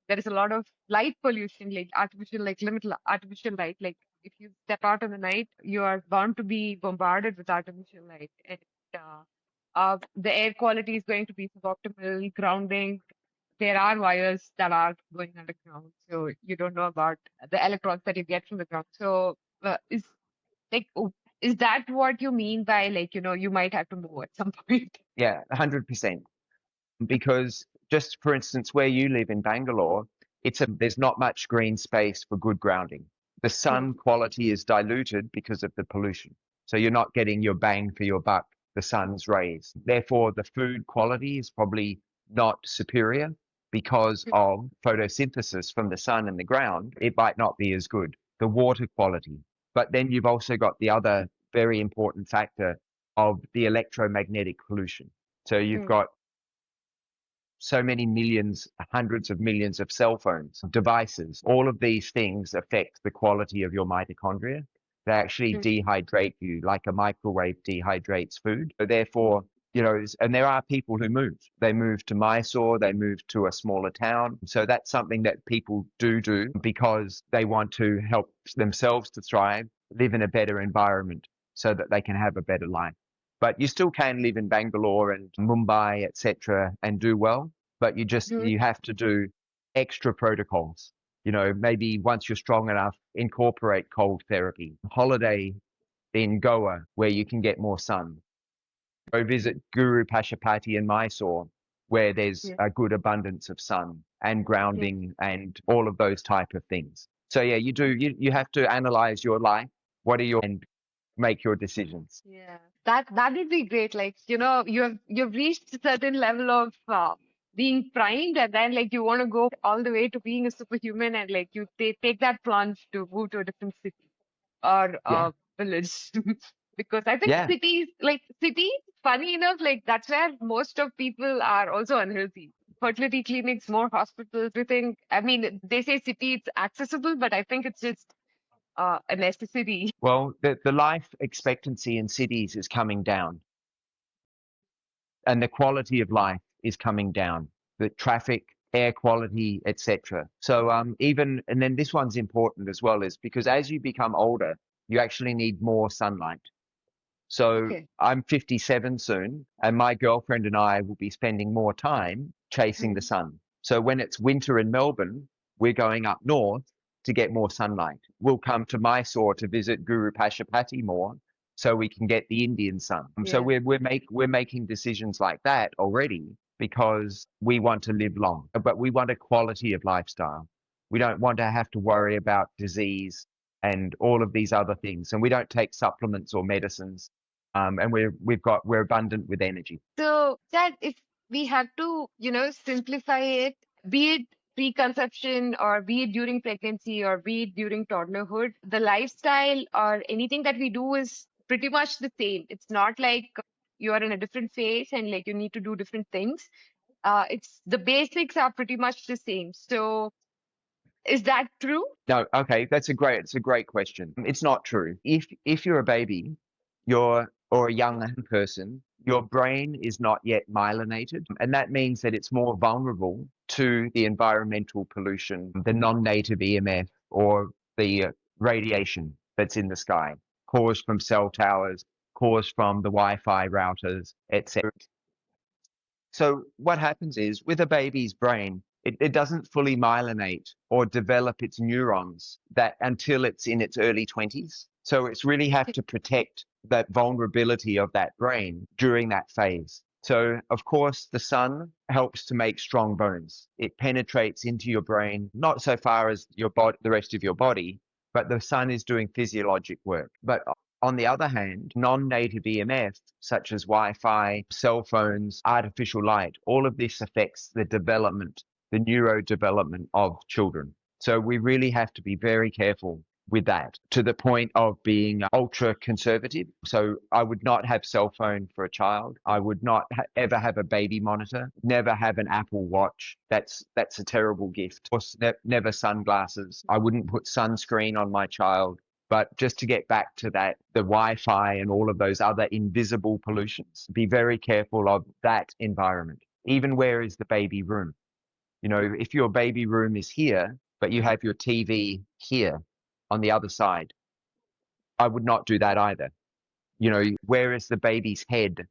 there is a lot of light pollution, like artificial, like artificial light. Like if you step out in the night, you are bound to be bombarded with artificial light, and the air quality is going to be suboptimal, grounding. There are wires that are going underground, so you don't know about the electrons that you get from the ground. So, is like, is that what you mean by like, you might have to move at some point? Yeah, 100%. Because just for instance, where you live in Bangalore, there's not much green space for good grounding. The True. sun quality is diluted because of the pollution. So you're not getting your bang for your buck, the sun's rays. Therefore, the food quality is probably not superior because of photosynthesis from the sun and the ground. It might not be as good. The water quality. But then you've also got the other very important factor of the electromagnetic pollution. So you've Mm, got so many millions, hundreds of millions of cell phones, devices. All of these things affect the quality of your mitochondria. They actually mm, dehydrate you like a microwave dehydrates food. So therefore, and there are people who move. They move to Mysore, they move to a smaller town. So that's something that people do because they want to help themselves to thrive, live in a better environment so that they can have a better life. But you still can live in Bangalore and Mumbai, etc., and do well. But mm, you have to do extra protocols. Maybe once you're strong enough, incorporate cold therapy, holiday in Goa where you can get more sun. Go visit Guru Pashupati in Mysore where there's yeah, a good abundance of sun and yeah, grounding and all of those type of things. So yeah, you have to analyze your life. What are your and make your decisions. yeah. That would be great. Like, you've reached a certain level of being primed, and then like you want to go all the way to being a superhuman, and like you take that plunge to move to a different city or Yeah. village. Because I think Yeah. cities, funny enough, like that's where most of people are also unhealthy. Fertility clinics, more hospitals, everything. I mean, they say city it's accessible, but I think it's just a necessity. Well, the life expectancy in cities is coming down and the quality of life is coming down. The traffic, air quality, etc. So even and then this one's important as well is because as you become older, you actually need more sunlight. So Okay. I'm 57 soon, and my girlfriend and I will be spending more time chasing the Mhm. sun. So when it's winter in Melbourne, we're going up north to get more sunlight. We'll come to Mysore to visit Guru Pashupati more so we can get the Indian sun. So Yeah. we're making decisions like that already because we want to live long, but we want a quality of lifestyle. We don't want to have to worry about disease and all of these other things. And we don't take supplements or medicines. And we're abundant with energy. So that if we had to, simplify it, be it preconception or be it during pregnancy or be it during toddlerhood, the lifestyle or anything that we do is pretty much the same. It's not like you are in a different phase and like you need to do different things. It's the basics are pretty much the same. So Is that true? No, okay, it's a great question. It's not true. If you're a baby, or a young person, your brain is not yet myelinated, and that means that it's more vulnerable to the environmental pollution, the non-native EMF, or the radiation that's in the sky, caused from cell towers, caused from the Wi-Fi routers, etc. So what happens is with a baby's brain, it doesn't fully myelinate or develop its neurons that until it's in its early 20s. So it's really have to protect that vulnerability of that brain during that phase. So of course the sun helps to make strong bones. It penetrates into your brain, not so far as your body, the rest of your body, but the sun is doing physiologic work. But on the other hand, non-native EMF, such as Wi-Fi, cell phones, artificial light, all of this affects the development, the neurodevelopment of children. So we really have to be very careful with that, to the point of being ultra conservative. So I would not have cell phone for a child. I would not ever have a baby monitor, never have an Apple Watch. That's a terrible gift. Or never sunglasses. I wouldn't put sunscreen on my child. But just to get back to that, the Wi-Fi and all of those other invisible pollutions, be very careful of that environment. Even where is the baby room? You know, if your baby room is here, but you have your TV here on the other side, I would not do that either. You know, where is the baby's head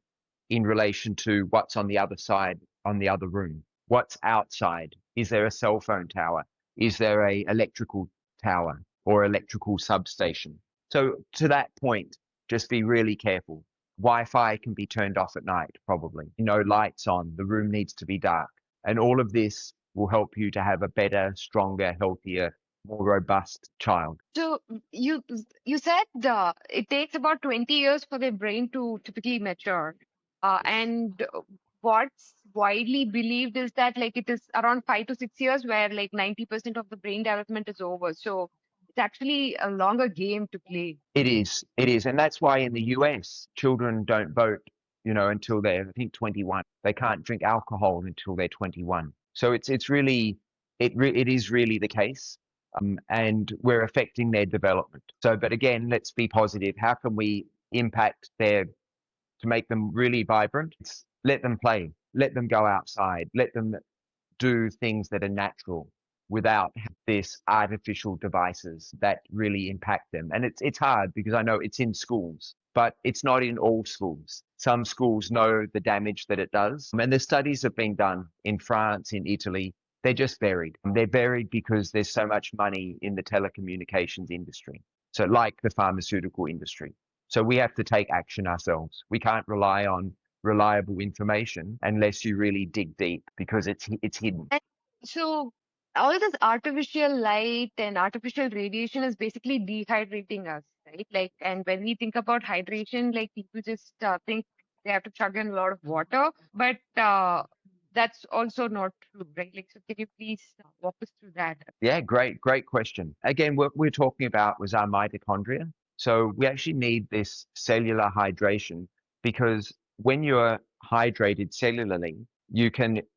in relation to what's on the other side, on the other room? What's outside? Is there a cell phone tower? Is there a electrical tower or electrical substation? So to that point, just be really careful. Wi-Fi can be turned off at night, probably. No lights on. The room needs to be dark. And all of this will help you to have a better, stronger, healthier, more robust child. So you you said it takes about 20 years for the brain to typically mature. And what's widely believed is that like it is around 5 to 6 years where like 90% of the brain development is over. So it's actually a longer game to play. It is. It is. And that's why in the US, children don't vote, until they're, I think, 21. They can't drink alcohol until they're 21. So it's really, it is really the case. And we're affecting their development. So, but again, let's be positive. How can we impact to make them really vibrant? Let them play, let them go outside, let them do things that are natural without this artificial devices that really impact them. And it's hard because I know it's in schools, but it's not in all schools. Some schools know the damage that it does. And the studies have been done in France, in Italy. They're just buried. They're buried because there's so much money in the telecommunications industry. So like the pharmaceutical industry. So we have to take action ourselves. We can't rely on reliable information unless you really dig deep because it's hidden. And so all this artificial light and artificial radiation is basically dehydrating us, right? Like, and when we think about hydration, like people just think they have to chug in a lot of water, but that's also not true, right? Like, so can you please walk us through that? Yeah, great question. Again, what we're talking about was our mitochondria. So we actually need this cellular hydration because when you're hydrated cellularly,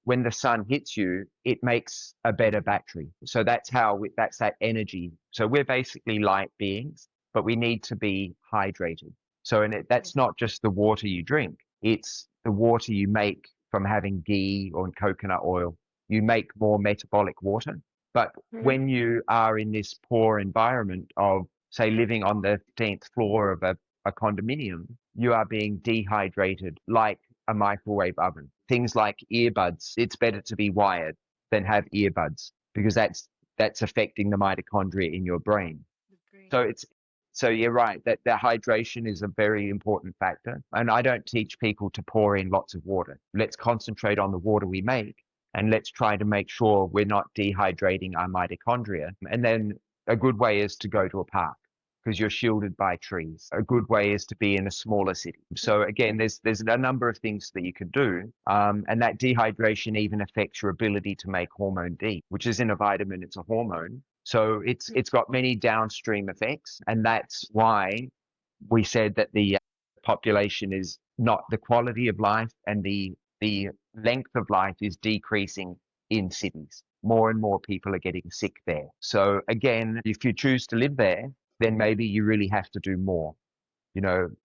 when the sun hits you, it makes a better battery. So that's that energy. So we're basically light beings, but we need to be hydrated. So, that's not just the water you drink, it's the water you make from having ghee or coconut oil. You make more metabolic water. But Mhm. when you are in this poor environment of, say, living on the 15th floor of a condominium, you are being dehydrated like a microwave oven. Things like earbuds, it's better to be wired than have earbuds because that's affecting the mitochondria in your brain. Great. So you're right that the hydration is a very important factor. And I don't teach people to pour in lots of water. Let's concentrate on the water we make and let's try to make sure we're not dehydrating our mitochondria. And then a good way is to go to a park because you're shielded by trees. A good way is to be in a smaller city. So again, there's a number of things that you can do, and that dehydration even affects your ability to make hormone D, which isn't a vitamin; it's a hormone. So it's got many downstream effects, and that's why we said that the population is not the quality of life and the length of life is decreasing in cities. more and more people are getting sick there. So again, if you choose to live there, then maybe you really have to do more,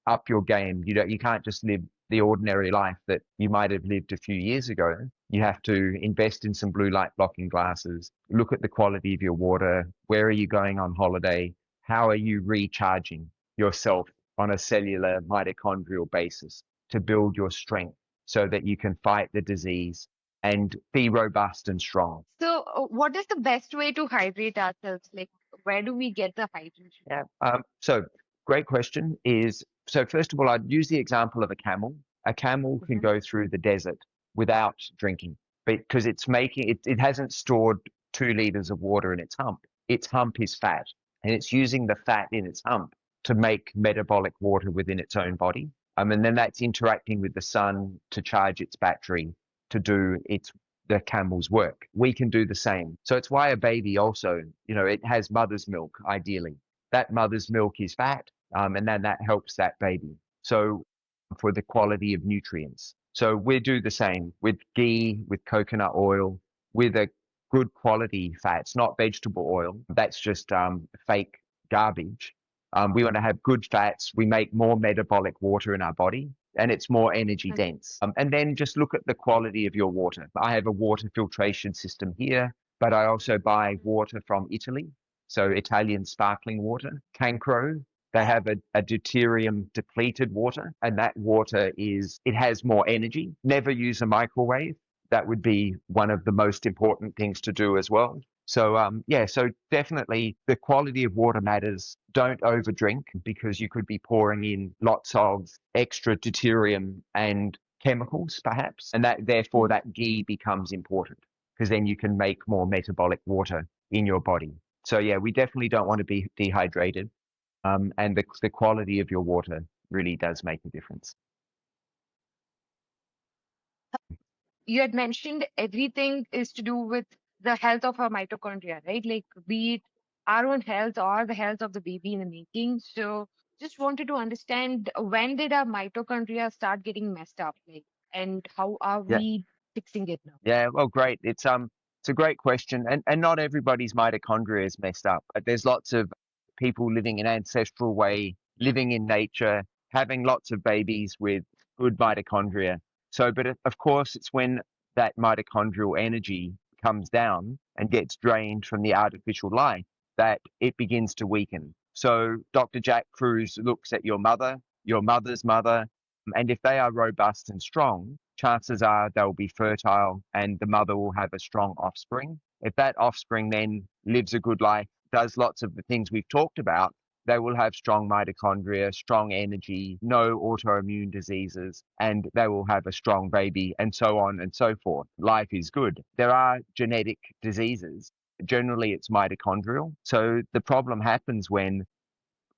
up your game. You can't just live the ordinary life that you might have lived a few years ago. You have to invest in some blue light blocking glasses, look at the quality of your water. Where are you going on holiday? How are you recharging yourself on a cellular mitochondrial basis to build your strength so that you can fight the disease and be robust and strong? So, what is the best way to hydrate ourselves? Like, where do we get the hydration? Yeah. So great question so first of all, I'd use the example of a camel. A camel can Mhm. go through the desert without drinking because it hasn't stored 2 liters of water in its hump. Its hump is fat, and it's using the fat in its hump to make metabolic water within its own body. And then that's interacting with the sun to charge its battery to do the camel's work. We can do the same. So it's why a baby also, it has mother's milk, ideally. That mother's milk is fat, and then that helps that baby. So for the quality of nutrients. So we do the same with ghee, with coconut oil, with a good quality fats, not vegetable oil. That's just fake garbage. We want to have good fats. We make more metabolic water in our body, and it's more energy Okay. dense. And then just look at the quality of your water. I have a water filtration system here, but I also buy water from Italy. So Italian sparkling water. Cancro, they have a deuterium depleted water, and that water it has more energy. Never use a microwave. That would be one of the most important things to do as well. So so definitely the quality of water matters. Don't overdrink because you could be pouring in lots of extra deuterium and chemicals perhaps, and that therefore Mhm. that ghee becomes important because then you can make more metabolic water in your body. So yeah, we definitely don't want to be dehydrated, and the quality of your water really does make a difference. You had mentioned everything is to do with the health of our mitochondria, right? Like, be it our own health or the health of the baby in the making. So, just wanted to understand when did our mitochondria start getting messed up, like, and how are Yeah. we fixing it now? Yeah, well, great. It's a great question, and not everybody's mitochondria is messed up. But there's lots of people living an ancestral way, living in nature, having lots of babies with good mitochondria. So, but of course, it's when that mitochondrial energy comes down and gets drained from the artificial life that it begins to weaken. So, Dr. Jack Cruz looks at your mother's mother, and if they are robust and strong, chances are they'll be fertile and the mother will have a strong offspring. If that offspring then lives a good life, does lots of the things we've talked about, they will have strong mitochondria, strong energy, no autoimmune diseases, and they will have a strong baby, and so on and so forth. Life is good. There are genetic diseases. Generally, it's mitochondrial. So the problem happens when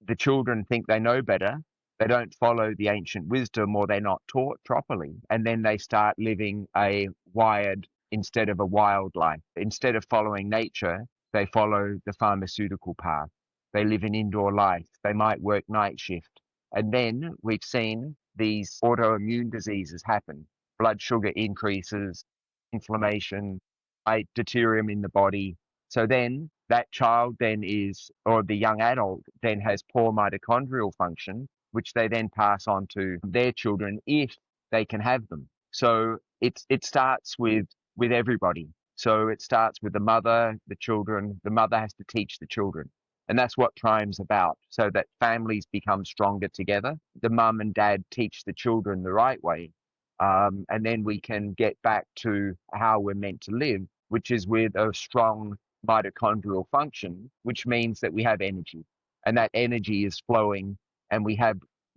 the children think they know better, they don't follow the ancient wisdom or they're not taught properly. And then they start living a wired instead of a wild life. Instead of following nature, they follow the pharmaceutical path. They live an indoor life. They might work night shift. And then we've seen these autoimmune diseases happen. Blood sugar increases, inflammation, deuterium in the body. So then that child then or the young adult then has poor mitochondrial function, which they then pass on to their children if they can have them. So it starts with everybody. So it starts with the mother, the children. The mother has to teach the children. And that's what Prime's about, so that families become stronger together. The mum and dad teach the children the right way. And then we can get back to how we're meant to live, which is with a strong mitochondrial function, which means that we have energy and that energy is flowing and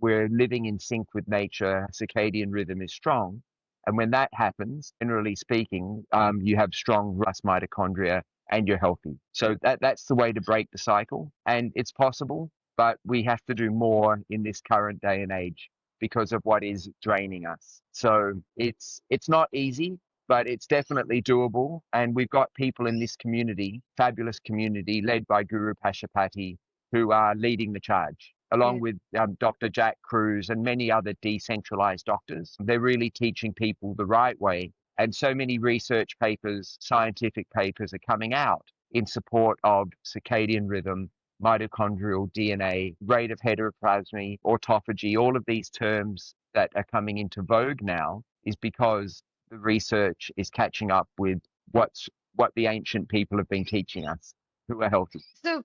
we're living in sync with nature. Circadian rhythm is strong. And when that happens, generally speaking, you have strong robust mitochondria and you're healthy. So that's the way to break the cycle. And it's possible, but we have to do more in this current day and age because of what is draining us. So it's not easy, but it's definitely doable. And we've got people in this community, fabulous community led by Guru Pashupati, who are leading the charge, along Yeah. with Dr. Jack Cruz and many other decentralized doctors. They're really teaching people the right way And so many research papers, scientific papers are coming out in support of circadian rhythm, mitochondrial DNA, rate of heteroplasmy, autophagy, all of these terms that are coming into vogue now is because the research is catching up with what the ancient people have been teaching us who are healthy. So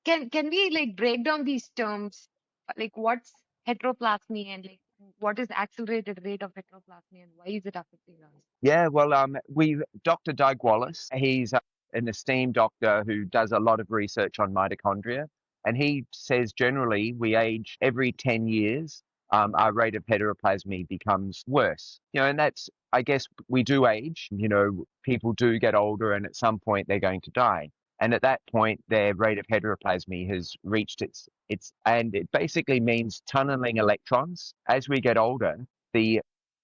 can we like break down these terms? Like what's heteroplasmy and like what is accelerated rate of heteroplasmy and why is it affecting us? Yeah, well, we Dr. Doug Wallace, he's an esteemed doctor who does a lot of research on mitochondria, and he says generally we age every 10 years, our rate of heteroplasmy becomes worse. And that's, I guess, we do age. People do get older, and at some point they're going to die. And at that point, their rate of heteroplasmy has reached and it basically means tunneling electrons. As we get older, the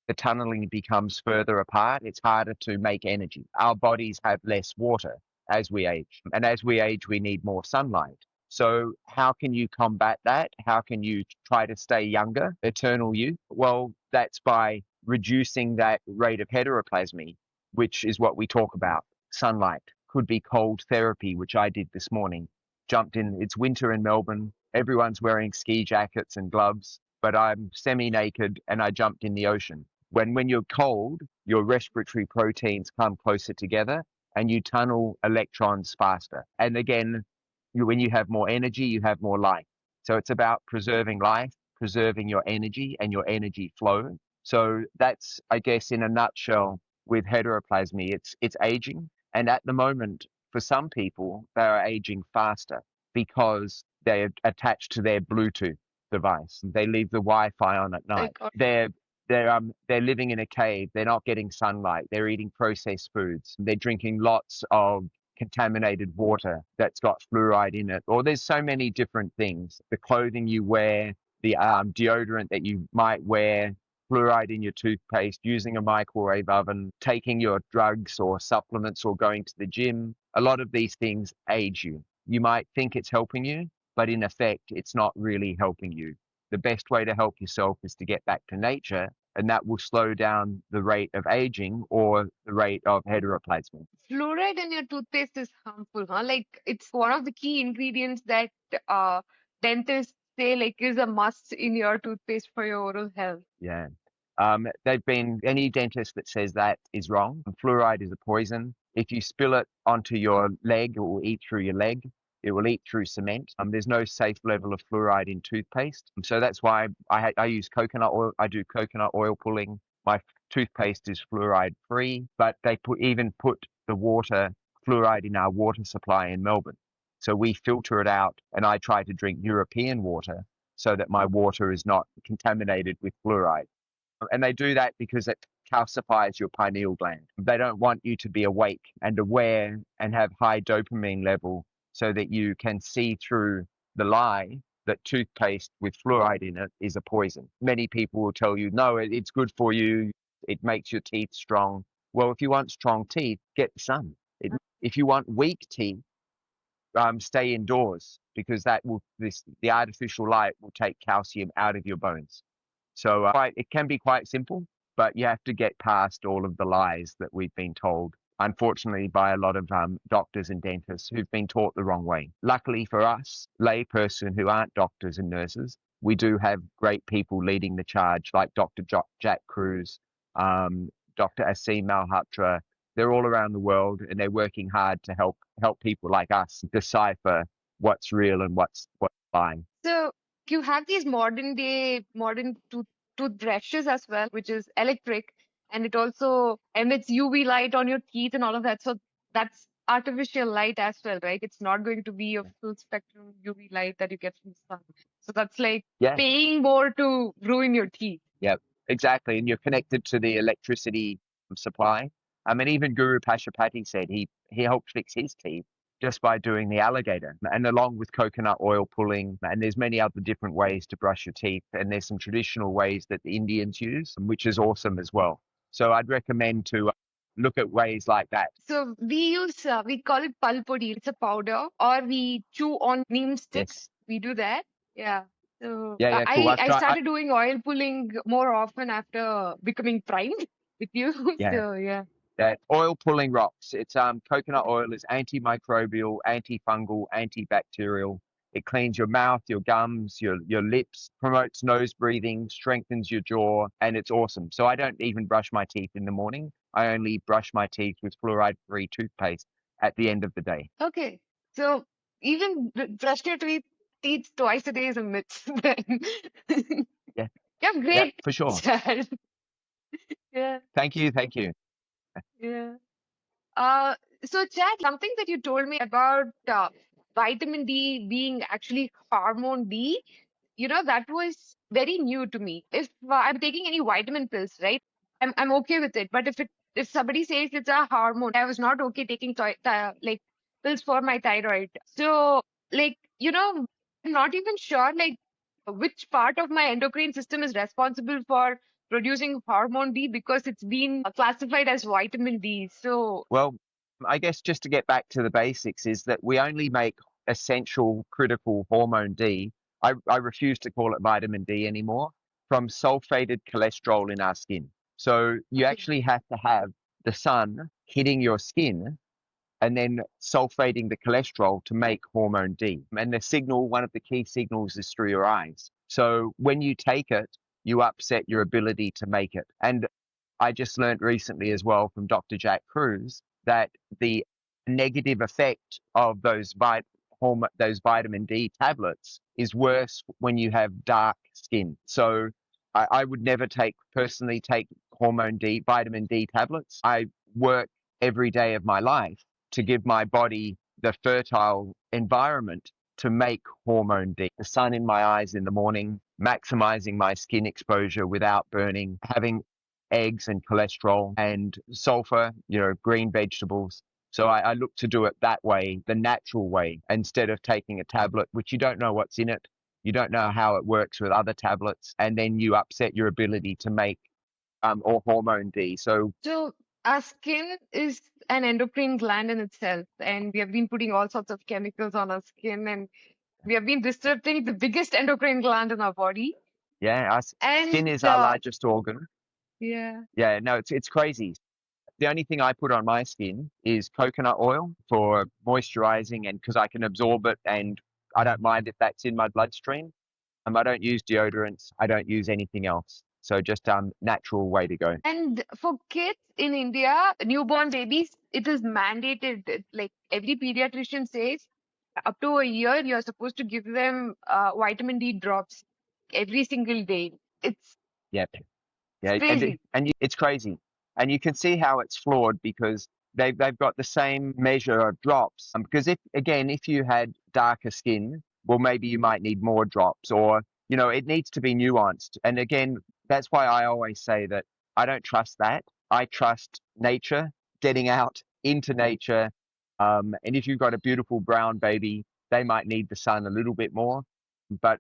the tunneling becomes further apart. It's harder to make energy. Our bodies have less water as we age. And as we age, we need more sunlight. So, how can you combat that? How can you try to stay younger, eternal youth? Well, that's by reducing that rate of heteroplasmy, which is what we talk about. Sunlight could be cold therapy, which I did this morning. Jumped in, it's winter in Melbourne. Everyone's wearing ski jackets and gloves, but I'm semi naked and I jumped in the ocean. When you're cold, your respiratory proteins come closer together and you tunnel electrons faster. And again, when you have more energy, you have more life. So it's about preserving life, preserving your energy and your energy flow. So that's, I guess, in a nutshell, with heteroplasmy, it's aging. And at the moment, for some people, they are aging faster because they're attached to their Bluetooth device. They leave the Wi-Fi on at night. Like They're living in a cave. They're not getting sunlight. They're eating processed foods. They're drinking lots of contaminated water that's got fluoride in it. Or there's so many different things. The clothing you wear, the deodorant that you might wear, fluoride in your toothpaste, using a microwave oven, taking your drugs or supplements or going to the gym. A lot of these things age you. You might think it's helping you, but in effect, it's not really helping you. The best way to help yourself is to get back to nature, and that will slow down the rate of aging or the rate of heteroplasmy. fluoride in your toothpaste is harmful, huh? Like it's one of the key ingredients that uh dentists say like is a must in your toothpaste for your oral health. Yeah. They've been any dentist that says that is wrong. Fluoride is a poison. If you spill it onto your leg, it will eat through your leg. It will eat through cement. There's no safe level of fluoride in toothpaste. So that's why I use coconut oil. I do coconut oil pulling. My toothpaste is fluoride free, but they even put the fluoride in our water supply in Melbourne. So we filter it out, and I try to drink European water so that my water is not contaminated with fluoride. And they do that because it calcifies your pineal gland. They don't want you to be awake and aware and have high dopamine level so that you can see through the lie that toothpaste with fluoride in it is a poison. Many people will tell you, no, it's good for you. It makes your teeth strong. Well, if you want strong teeth, get the sun. If you want weak teeth, stay indoors because the artificial light will take calcium out of your bones. So it can be quite simple, but you have to get past all of the lies that we've been told, unfortunately, by a lot of doctors and dentists who've been taught the wrong way. Luckily for us, layperson who aren't doctors and nurses, we do have great people leading the charge, like Dr. Jack Cruz, Dr. Asim Malhotra. They're all around the world, and they're working hard to help people like us decipher what's real and what's lying. So you have these modern toothbrushes as well, which is electric, and it also emits UV light on your teeth and all of that. So that's artificial light as well, right? It's not going to be a full spectrum UV light that you get from the sun. So that's like Yeah. paying more to ruin your teeth. Yep, exactly. And you're connected to the electricity supply. I mean, even Guru Pashupati said he helped fix his teeth just by doing the alligator, and along with coconut oil pulling. And there's many other different ways to brush your teeth. And there's some traditional ways that the Indians use, which is awesome as well. So I'd recommend to look at ways like that. So we call it palpodi. It's a powder, or we chew on neem sticks. Yes. We do that. Yeah. So Yeah, yeah, cool. I started doing oil pulling more often after becoming primed. with you. Yeah. So yeah. That oil pulling rocks. It's coconut oil is antimicrobial, antifungal, antibacterial. It cleans your mouth, your gums, your lips, promotes nose breathing, strengthens your jaw, and it's awesome. So I don't even brush my teeth in the morning. I only brush my teeth with fluoride-free toothpaste at the end of the day. Okay. So even brush your teeth twice a day is a myth then. Yeah, You have yeah, great for sure. child. Yeah, Thank you, thank you. yeah. Uh, so Chad, something that you told me about vitamin D being actually hormone D, that was very new to me. If I'm taking any vitamin pills, right, I'm okay with it. But if somebody says it's a hormone, I was not okay taking like pills for my thyroid. So like I'm not even sure like which part of my endocrine system is responsible for producing hormone D because it's been classified as vitamin D. So Well, I guess just to get back to the basics is that we only make essential critical hormone D. I refuse to call it vitamin D anymore from sulfated cholesterol in our skin. So you okay. actually have to have the sun hitting your skin and then sulfating the cholesterol to make hormone D. And the signal, one of the key signals is through your eyes. So when you take it, you upset your ability to make it. And I just learned recently as well from Dr. Jack Cruz that the negative effect of those vitamin D tablets is worse when you have dark skin. So I would never personally take vitamin D tablets. I work every day of my life to give my body the fertile environment to make hormone D. The sun in my eyes in the morning, maximizing my skin exposure without burning, having eggs and cholesterol and sulfur, green vegetables. So I look to do it that way, the natural way, instead of taking a tablet, which you don't know what's in it. You don't know how it works with other tablets, and then you upset your ability to make or hormone D. So our skin is an endocrine gland in itself, and we have been putting all sorts of chemicals on our skin, and we have been disrupting the biggest endocrine gland in our body. Yeah, skin And is our largest organ. yeah, Yeah, no, it's crazy. The only thing I put on my skin is coconut oil for moisturizing and because I can absorb it and I don't mind if that's in my bloodstream. I don't use deodorants. I don't use anything else. So just natural way to go. and for kids in India, newborn babies, it is mandated. Like every pediatrician says, up to a year, you're supposed to give them vitamin D drops every single day. Yeah. It's Yeah, crazy. it's crazy, and you can see how it's flawed because they've got the same measure of drops. Because if you had darker skin, well, maybe you might need more drops, or it needs to be nuanced. And again, that's why I always say that I don't trust that. I trust nature, getting out into nature. And if you've got a beautiful brown baby, they might need the sun a little bit more, but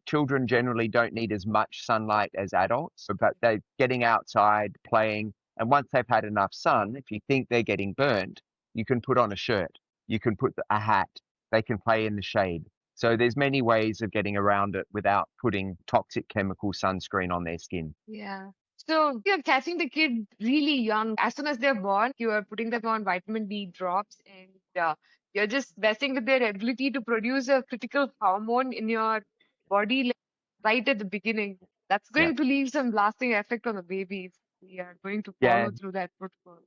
children generally don't need as much sunlight as adults, but they're getting outside, playing. And once they've had enough sun, if you think they're getting burnt, you can put on a shirt, you can put a hat, they can play in the shade. So there's many ways of getting around it without putting toxic chemical sunscreen on their skin. Yeah. So you're catching the kid really young. As soon as they're born, you are putting them on vitamin D drops, and you're just messing with their ability to produce a critical hormone in your body like, right at the beginning. That's Yeah. going to leave some lasting effect on the baby if we are going to Yeah. follow through that protocol.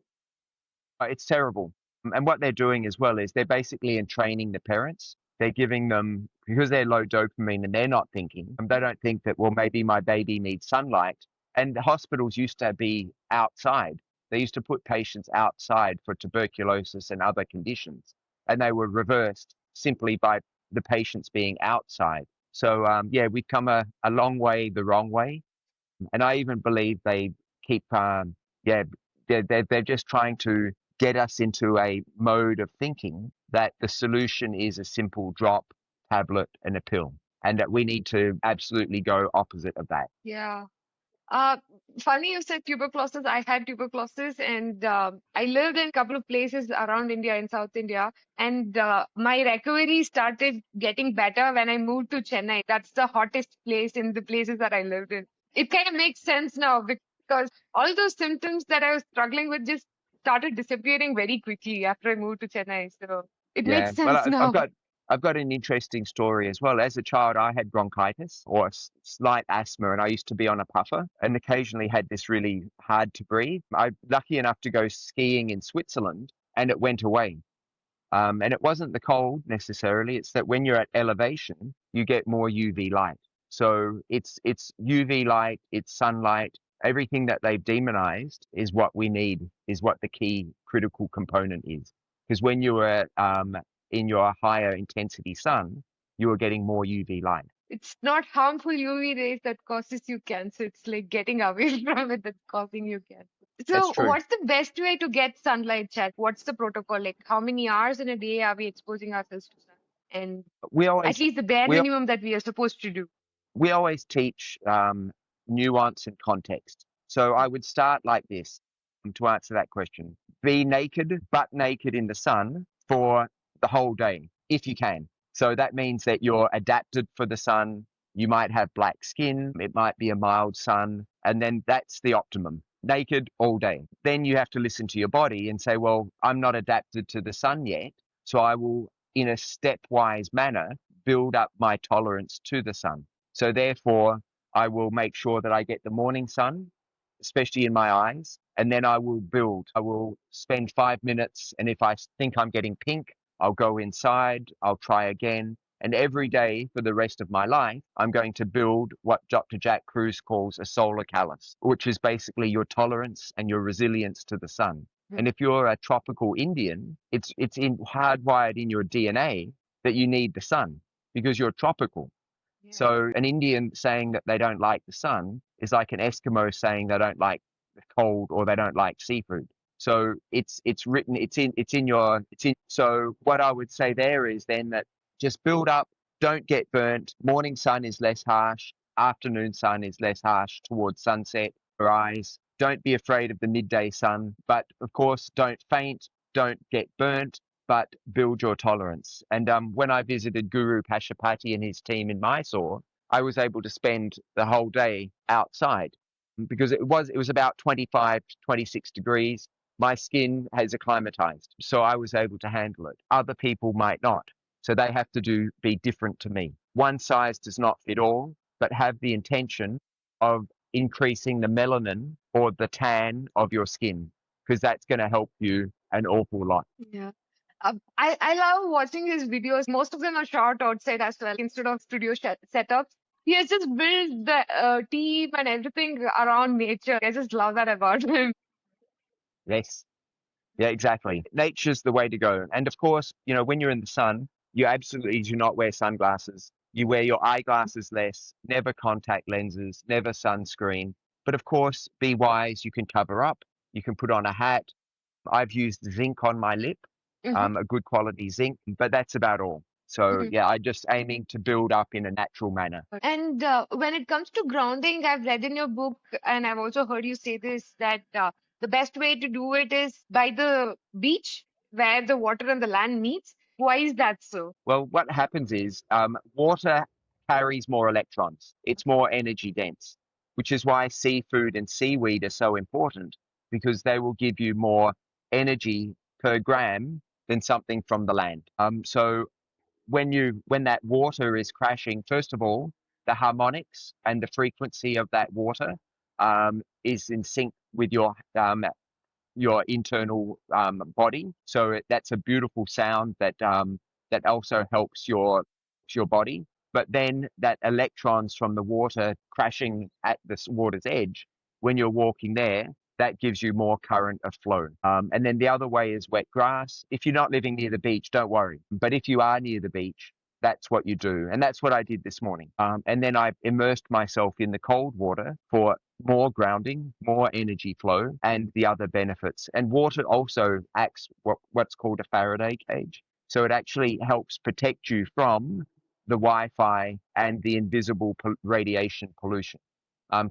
It's terrible. And what they're doing as well is they're basically entraining the parents. They're giving them, because they're low dopamine and they're not thinking, they don't think that, well, maybe my baby needs sunlight. And the hospitals used to be outside. They used to put patients outside for tuberculosis and other conditions. And they were reversed simply by the patients being outside. So, yeah, we've come a long way the wrong way. And I even believe they keep, yeah, they're just trying to get us into a mode of thinking that the solution is a simple drop, tablet, and a pill, and that we need to absolutely go opposite of that. Yeah. Uh, Funny you said tuberculosis. I had tuberculosis, and I lived in a couple of places around India in South India. And my recovery started getting better when I moved to Chennai. That's the hottest place in the places that I lived in. It kind of makes sense now. because all those symptoms that I was struggling with just started disappearing very quickly after I moved to Chennai. So it makes Yeah. Well, sense I've now. got an interesting story as well. As a child, I had bronchitis or slight asthma, and I used to be on a puffer and occasionally had this really hard to breathe. I'm lucky enough to go skiing in Switzerland, and it went away. And it wasn't the cold necessarily. It's that when you're at elevation, you get more UV light. So it's UV light, it's sunlight. Everything that they've demonized is what we need, is what the key critical component is. Because when you were in your higher intensity sun, you were getting more UV light. It's not harmful UV rays that causes you cancer. It's like getting away from it that's causing you cancer. That's So, true. what's the best way to get sunlight, Chat? What's the protocol? Like, how many hours in a day are we exposing ourselves to sun? And We at always least the bare we minimum that we are supposed to do. we always teach nuance and context. So I would start like this to answer that question. Be naked, butt naked in the sun for the whole day, if you can. So that means that you're adapted for the sun. You might have black skin, it might be a mild sun, and then that's the optimum. Naked all day. Then you have to listen to your body and say, well, I'm not adapted to the sun yet. So I will, in a stepwise manner, build up my tolerance to the sun. So therefore, I will make sure that I get the morning sun, especially in my eyes, and then I will build. I will spend 5 minutes, and if I think I'm getting pink, I'll go inside, I'll try again. And every day for the rest of my life, I'm going to build what Dr. Jack Kruse calls a solar callus, which is basically your tolerance and your resilience to the sun. Mhm. And if you're a tropical Indian, it's hardwired in your DNA that you need the sun because you're tropical. Yeah. So an Indian saying that they don't like the sun is like an Eskimo saying they don't like the cold or they don't like seafood. So it's written, it's in. So what I would say there is then that just build up, don't get burnt. Morning sun is less harsh, afternoon sun is less harsh towards sunset. Your eyes. Don't be afraid of the midday sun, but of course don't faint, don't get burnt, but build your tolerance. And when I visited Guru Pashupati and his team in Mysore, I was able to spend the whole day outside because it was about 25 to 26 degrees. My skin has acclimatized, so I was able to handle it. Other people might not, so they have to be different to me. One size does not fit all, but have the intention of increasing the melanin or the tan of your skin because that's going to help you an awful lot. Yeah. I love watching his videos. Most of them are shot outside as well instead of studio setups. He has just built the team and everything around nature. I just love that about him. Yes. Yeah, exactly. Nature's the way to go. And of course, when you're in the sun, you absolutely do not wear sunglasses. You wear your eyeglasses less, never contact lenses, never sunscreen. But of course, be wise. You can cover up. You can put on a hat. I've used zinc on my lip, Hmm. a good quality zinc, but that's about all. So Hmm. yeah, I just aiming to build up in a natural manner. And when it comes to grounding, I've read in your book, and I've also heard you say this, that the best way to do it is by the beach where the water and the land meets. Why is that so? Well, what happens is water carries more electrons. It's more energy dense, which is why seafood and seaweed are so important because they will give you more energy per gram than something from the land. So when that water is crashing, first of all, the harmonics and the frequency of that water is in sync with your internal body. So that's a beautiful sound that also helps your body. But then that electrons from the water crashing at this water's edge, when you're walking there, that gives you more current of flow. And then the other way is wet grass. If you're not living near the beach, don't worry. But if you are near the beach, that's what you do. And that's what I did this morning. And then I immersed myself in the cold water for more grounding, more energy flow, and the other benefits. And water also acts what's called a Faraday cage. So it actually helps protect you from the Wi-Fi and the invisible radiation pollution.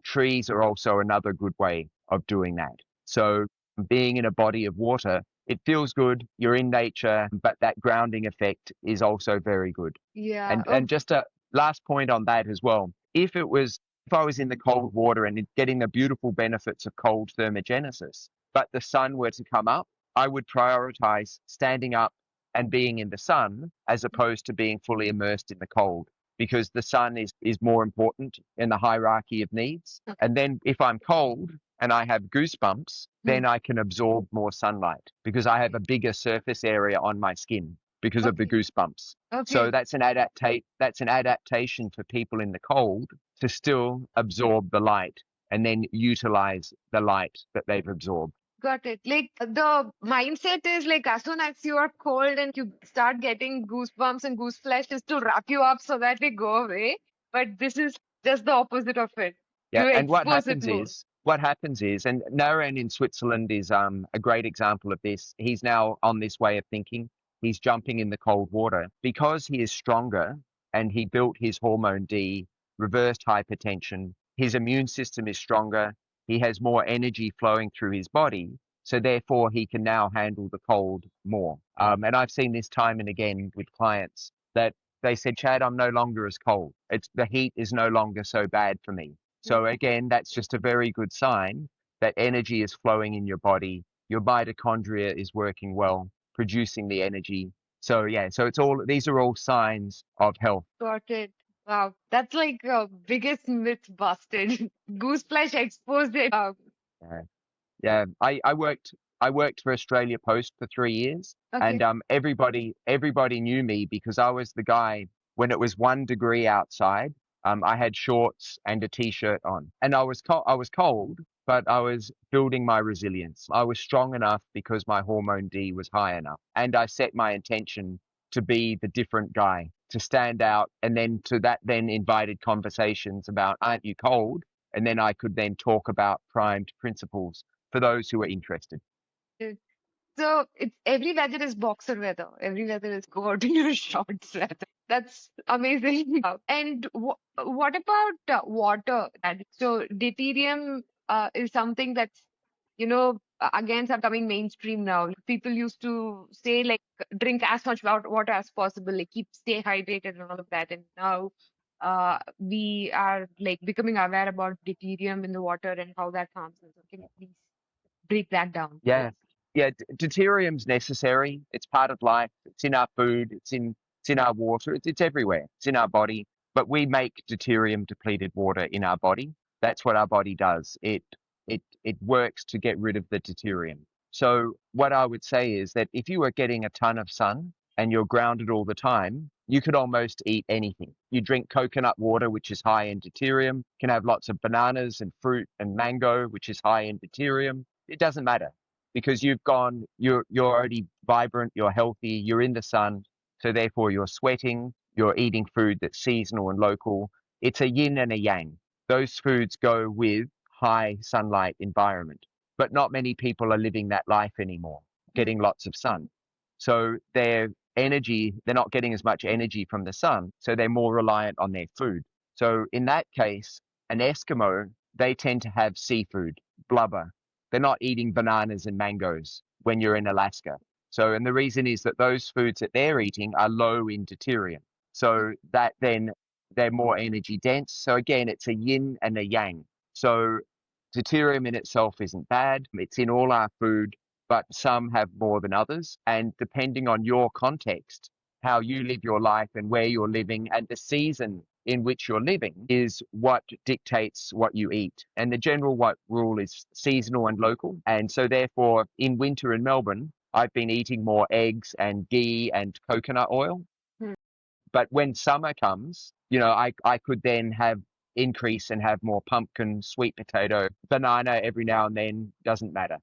Trees are also another good way of doing that. So being in a body of water, it feels good. You're in nature, but that grounding effect is also very good. Yeah. And just a last point on that as well. If it was if I was in the cold water and getting the beautiful benefits of cold thermogenesis, but the sun were to come up, I would prioritize standing up and being in the sun as opposed to being fully immersed in the cold, because the sun is more important in the hierarchy of needs. Okay. And then if I'm cold and I have goosebumps, then I can absorb more sunlight because I have a bigger surface area on my skin because of the Okay. goosebumps. So Okay. that's an adaptation for people in the cold to still absorb the light and then utilize the light that they've absorbed. Got it. Like the mindset is like as soon as you are cold and you start getting goosebumps and goose flesh is to wrap you up so that they go away. But this is just the opposite of it. Yeah, To and expose it more. what happens is, and Naren in Switzerland is a great example of this. He's now on this way of thinking. He's jumping in the cold water because he is stronger and he built his hormone D, reversed hypertension. His immune system is stronger. He has more energy flowing through his body. So therefore, he can now handle the cold more. And I've seen this time and again with clients that they said, Chad, I'm no longer as cold. It's the heat is no longer so bad for me. So again, that's just a very good sign that energy is flowing in your body. Your mitochondria is working well, producing the energy. So yeah, so these are all signs of health. Got it. Wow. That's like biggest myth busted. Goose flesh exposed it. Yeah. Yeah, I worked for Australia Post for 3 years, and Okay. everybody knew me because I was the guy when it was 1 degree outside. I had shorts and a t-shirt on, and I was cold, but I was building my resilience. I was strong enough because my hormone D was high enough, and I set my intention to be the different guy, to stand out, and then to that then invited conversations about, aren't you cold? And then I could then talk about primed principles for those who are interested. So it's every weather is boxer weather. Every weather is go out in your shorts weather. That's amazing. And what about water? So deuterium is something that's, again, some coming mainstream now. People used to say like drink as much water as possible, like stay hydrated and all of that. And now we are like becoming aware about deuterium in the water and how that harms us. So can you please break that down? Yeah, yeah. Deuterium's necessary. It's part of life. It's in our food. It's in our water. It's everywhere. It's in our body. But we make deuterium depleted water in our body. That's what our body does. It works to get rid of the deuterium. So what I would say is that if you are getting a ton of sun and you're grounded all the time, you could almost eat anything. You drink coconut water, which is high in deuterium. You can have lots of bananas and fruit and mango, which is high in deuterium. It doesn't matter because you're already vibrant, you're healthy, you're in the sun, so therefore you're sweating, you're eating food that's seasonal and local. It's a yin and a yang. Those foods go with high sunlight environment, but not many people are living that life anymore, getting lots of sun. So they're not getting as much energy from the sun, so they're more reliant on their food. So in that case, an Eskimo, they tend to have seafood, blubber, they're not eating bananas and mangoes when you're in Alaska. So, and the reason is that those foods that they're eating are low in deuterium. So that then they're more energy dense. So again, it's a yin and a yang. So deuterium in itself isn't bad. It's in all our food, but some have more than others. And depending on your context, how you live your life and where you're living and the season in which you're living is what dictates what you eat. And the general rule is seasonal and local. And so therefore, in winter in Melbourne, I've been eating more eggs and ghee and coconut oil. Hmm. But when summer comes, I could then have increase and have more pumpkin, sweet potato, banana every now and then, doesn't matter.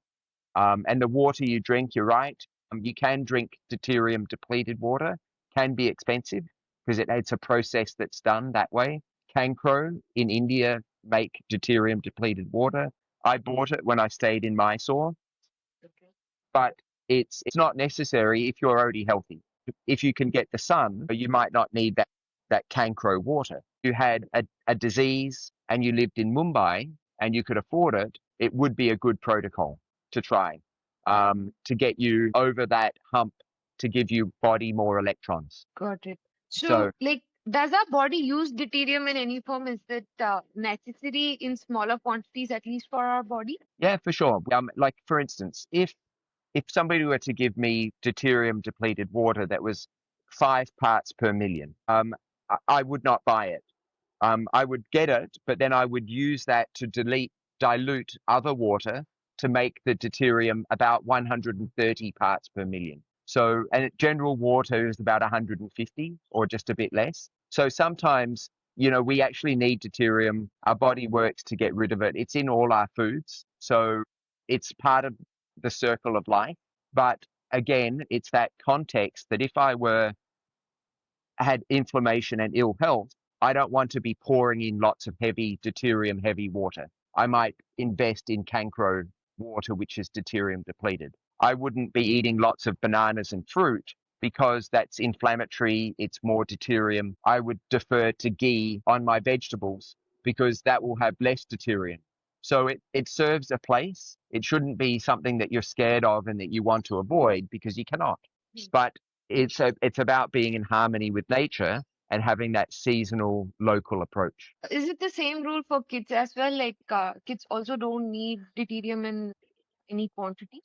And the water you drink, you're right. You can drink deuterium depleted water, can be expensive because it's a process that's done that way. Cancro in India make deuterium depleted water. I bought it when I stayed in Mysore, Okay. but it's not necessary if you're already healthy. If you can get the sun, you might not need that Cancro water. If you had a disease and you lived in Mumbai and you could afford it, it would be a good protocol to try to get you over that hump to give you body more electrons. Got it. So, So like, Does our body use deuterium in any form? Is it necessary in smaller quantities, at least for our body? Yeah, for sure. Like for instance, if somebody were to give me deuterium depleted water that was 5 parts per million, I would not buy it. I would get it, but then I would use that to dilute other water to make the deuterium about 130 parts per million. So, and general water is about 150 or just a bit less. So sometimes, we actually need deuterium. Our body works to get rid of it. It's in all our foods. So it's part of the circle of life. But again, it's that context that if I had inflammation and ill health, I don't want to be pouring in lots of heavy deuterium heavy water. I might invest in cancro water, which is deuterium depleted. I wouldn't be eating lots of bananas and fruit because that's inflammatory. It's more deuterium. I would defer to ghee on my vegetables because that will have less deuterium. So it serves a place. It shouldn't be something that you're scared of and that you want to avoid because you cannot. But it's about being in harmony with nature and having that seasonal local approach. Is it the same rule for kids as well? Like kids also don't need deuterium in any quantity?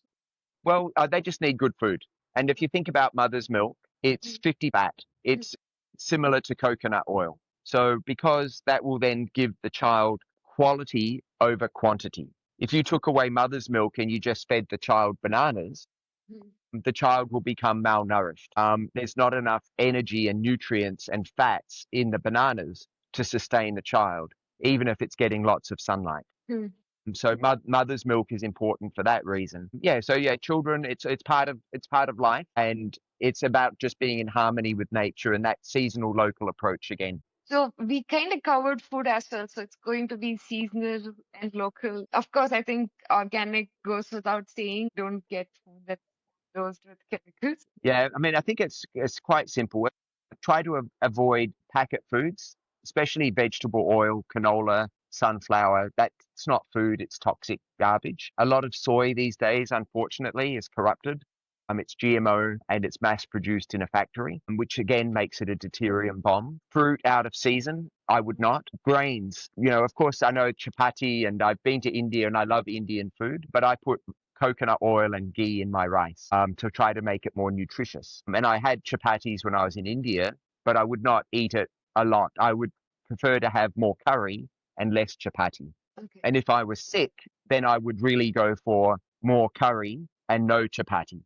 Well, they just need good food. And if you think about mother's milk, it's Mhm. 50 fat. It's similar to coconut oil. So because that will then give the child quality over quantity. If you took away mother's milk and you just fed the child bananas, Mhm. the child will become malnourished. There's not enough energy and nutrients and fats in the bananas to sustain the child, even if it's getting lots of sunlight. Hmm. So mother's milk is important for that reason. Yeah. So yeah, children, it's part of life, and it's about just being in harmony with nature and that seasonal local approach again. So we kind of covered food as well. So it's going to be seasonal and local. Of course, I think organic goes without saying. Don't get food that's dosed with chemicals. Yeah, I mean, I think it's quite simple. Try to avoid packet foods, especially vegetable oil, canola, sunflower. That's not food, it's toxic garbage. A lot of soy these days, unfortunately, is corrupted. It's GMO and it's mass produced in a factory, which again makes it a deuterium bomb. Fruit out of season, I would not. Grains, of course, I know chapati and I've been to India and I love Indian food, but I put coconut oil and ghee in my rice to try to make it more nutritious. And I had chapatis when I was in India, but I would not eat it a lot. I would prefer to have more curry and less chapati. Okay. And if I was sick, then I would really go for more curry and no chapati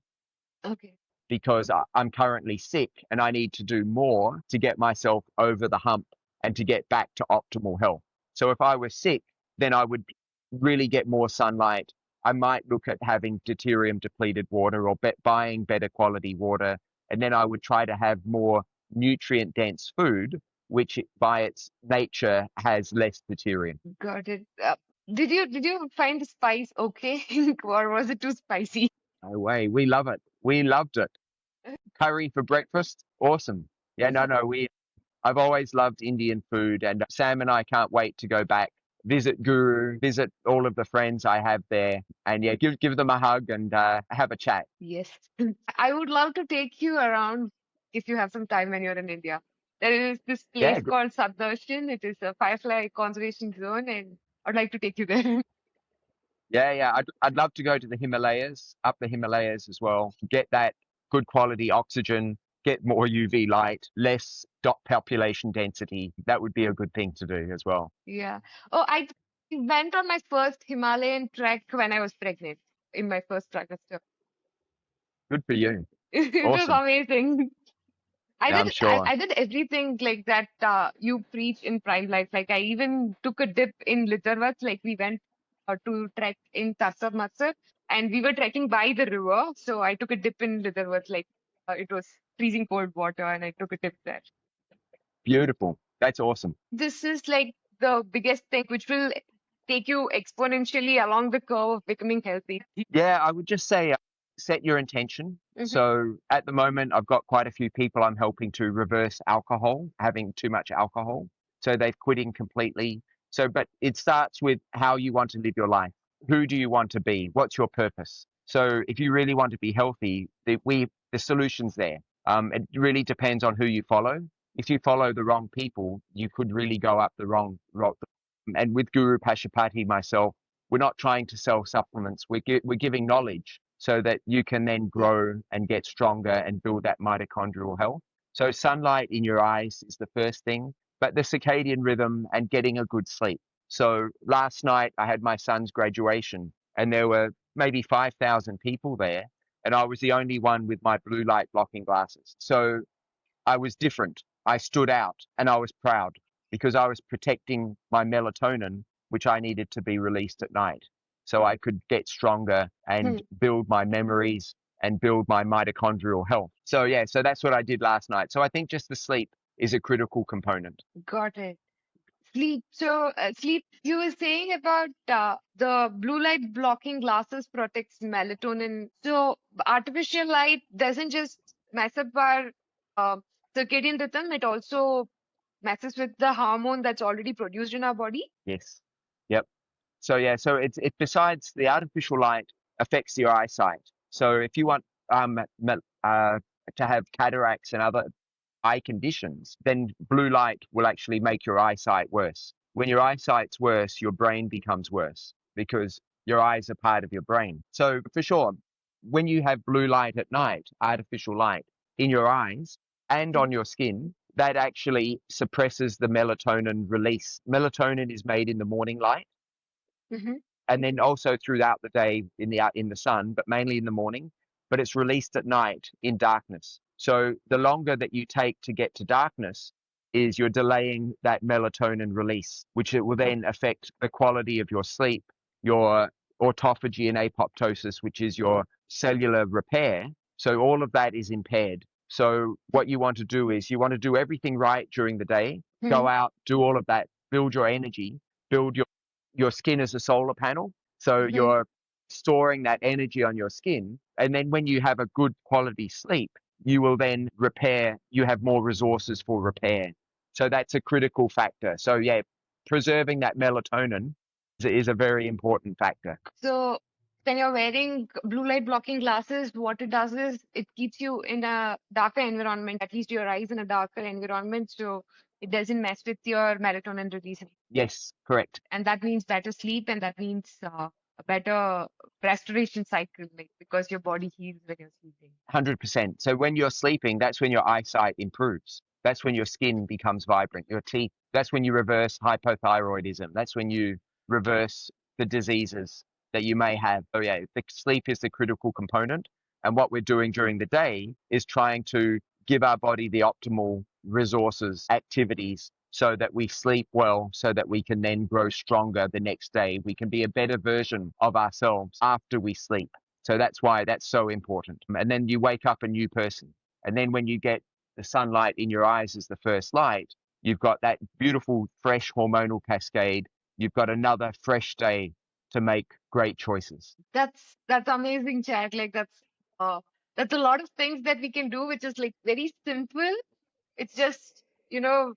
Okay. because I'm currently sick and I need to do more to get myself over the hump and to get back to optimal health. So if I was sick, then I would really get more sunlight. I might look at having deuterium depleted water or buying better quality water. And then I would try to have more nutrient dense food, which by its nature has less deuterium. Got it. Did you find the spice okay, or was it too spicy? No way. We love it. We loved it. Curry for breakfast. Awesome. Yeah, no. I've always loved Indian food, and Sam and I can't wait to go back, visit Guru, visit all of the friends I have there, and yeah, give them a hug and have a chat. Yes. I would love to take you around if you have some time when you're in India. There is this Yeah, place called Sabdarshan. It is a firefly conservation zone, and I'd like to take you there. yeah. I'd love to go to the Himalayas, up the Himalayas as well, get that good quality oxygen, get more UV light, less dot population density. That would be a good thing to do as well. Yeah. Oh, I went on my first Himalayan trek when I was pregnant in my first trimester. Good for you. It was Awesome. amazing. I Yeah, I'm did I, sure. I did everything like that you preach in Prime Life. Like I even took a dip in Litterwats. Like we went to trek in Tarsab Matsar and we were trekking by the river. So I took a dip in Litterwats. Like it was freezing cold water and I took a dip there. Beautiful. That's awesome. This is like the biggest thing which will take you exponentially along the curve of becoming healthy. Yeah, I would just say set your intention. Hmm. So at the moment, I've got quite a few people I'm helping to reverse alcohol, having too much alcohol. So they've quitting completely. So, but it starts with how you want to live your life. Who do you want to be? What's your purpose? So if you really want to be healthy, the solution's there. It really depends on who you follow. if you follow the wrong people, you could really go up the wrong road. And with Guru Pashupati, myself, we're not trying to sell supplements. We're giving knowledge so that you can then grow and get stronger and build that mitochondrial health. So sunlight in your eyes is the first thing, but the circadian rhythm and getting a good sleep. So last night I had my son's graduation and there were maybe 5,000 people there, and I was the only one with my blue light blocking glasses. So I was different. I stood out and I was proud because I was protecting my melatonin, which I needed to be released at night. So I could get stronger and build my memories and build my mitochondrial health. So, yeah, so that's what I did last night. So I think just the sleep is a critical component. Got it. Sleep. So, sleep, you were saying about the blue light blocking glasses protects melatonin. So, artificial light doesn't just mess up our uh, circadian rhythm, it also messes with the hormone that's already produced in our body. Yes. Yep. So yeah, so it besides the artificial light affects your eyesight. So if you want to have cataracts and other eye conditions, then blue light will actually make your eyesight worse. When your eyesight's worse, your brain becomes worse because your eyes are part of your brain. So for sure, when you have blue light at night, artificial light in your eyes and on your skin, that actually suppresses the melatonin release. Melatonin is made in the morning light Mm-hmm. and then also throughout the day in the sun, but mainly in the morning. But it's released at night in darkness. So the longer that you take to get to darkness is you're delaying that melatonin release, which it will then affect the quality of your sleep, your autophagy and apoptosis, which is your cellular repair. So all of that is impaired. So what you want to do is you want to do everything right during the day, go out, do all of that, build your energy, build your skin as a solar panel. So Mm-hmm. you're storing that energy on your skin. And then when you have a good quality sleep, you will then repair, you have more resources for repair. So that's a critical factor. So, yeah, preserving that melatonin is a very important factor. So, when you're wearing blue light blocking glasses, what it does is it keeps you in a darker environment, at least your eyes in a darker environment, so it doesn't mess with your melatonin release. Yes, correct. And that means better sleep, and that means a better restoration cycle, like because your body heals when you're sleeping. 100%. So when you're sleeping, that's when your eyesight improves. That's when your skin becomes vibrant, your teeth. That's when you reverse hypothyroidism. That's when you reverse the diseases that you may have. So yeah, the sleep is the critical component. And what we're doing during the day is trying to give our body the optimal resources, activities, so that we sleep well, so that we can then grow stronger the next day. We can be a better version of ourselves after we sleep. So that's why that's so important. And then you wake up a new person. And then when you get the sunlight in your eyes as the first light, you've got that beautiful, fresh hormonal cascade. You've got another fresh day to make great choices. That's amazing, Chad. Like that's a lot of things that we can do, which is like very simple. It's just,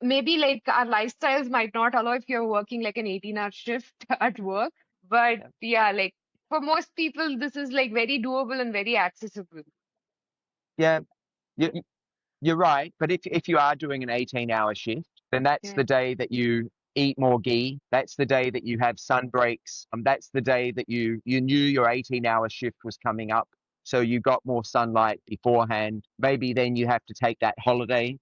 maybe like our lifestyles might not allow if you're working like an 18-hour shift at work. But Yeah. yeah, like for most people, this is like very doable and very accessible. Yeah, you, you're right. But if you are doing an 18-hour shift, then that's Yeah. the day that you eat more ghee. That's the day that you have sun breaks. That's the day that you knew your 18-hour shift was coming up. So you got more sunlight beforehand. Maybe then you have to take that holiday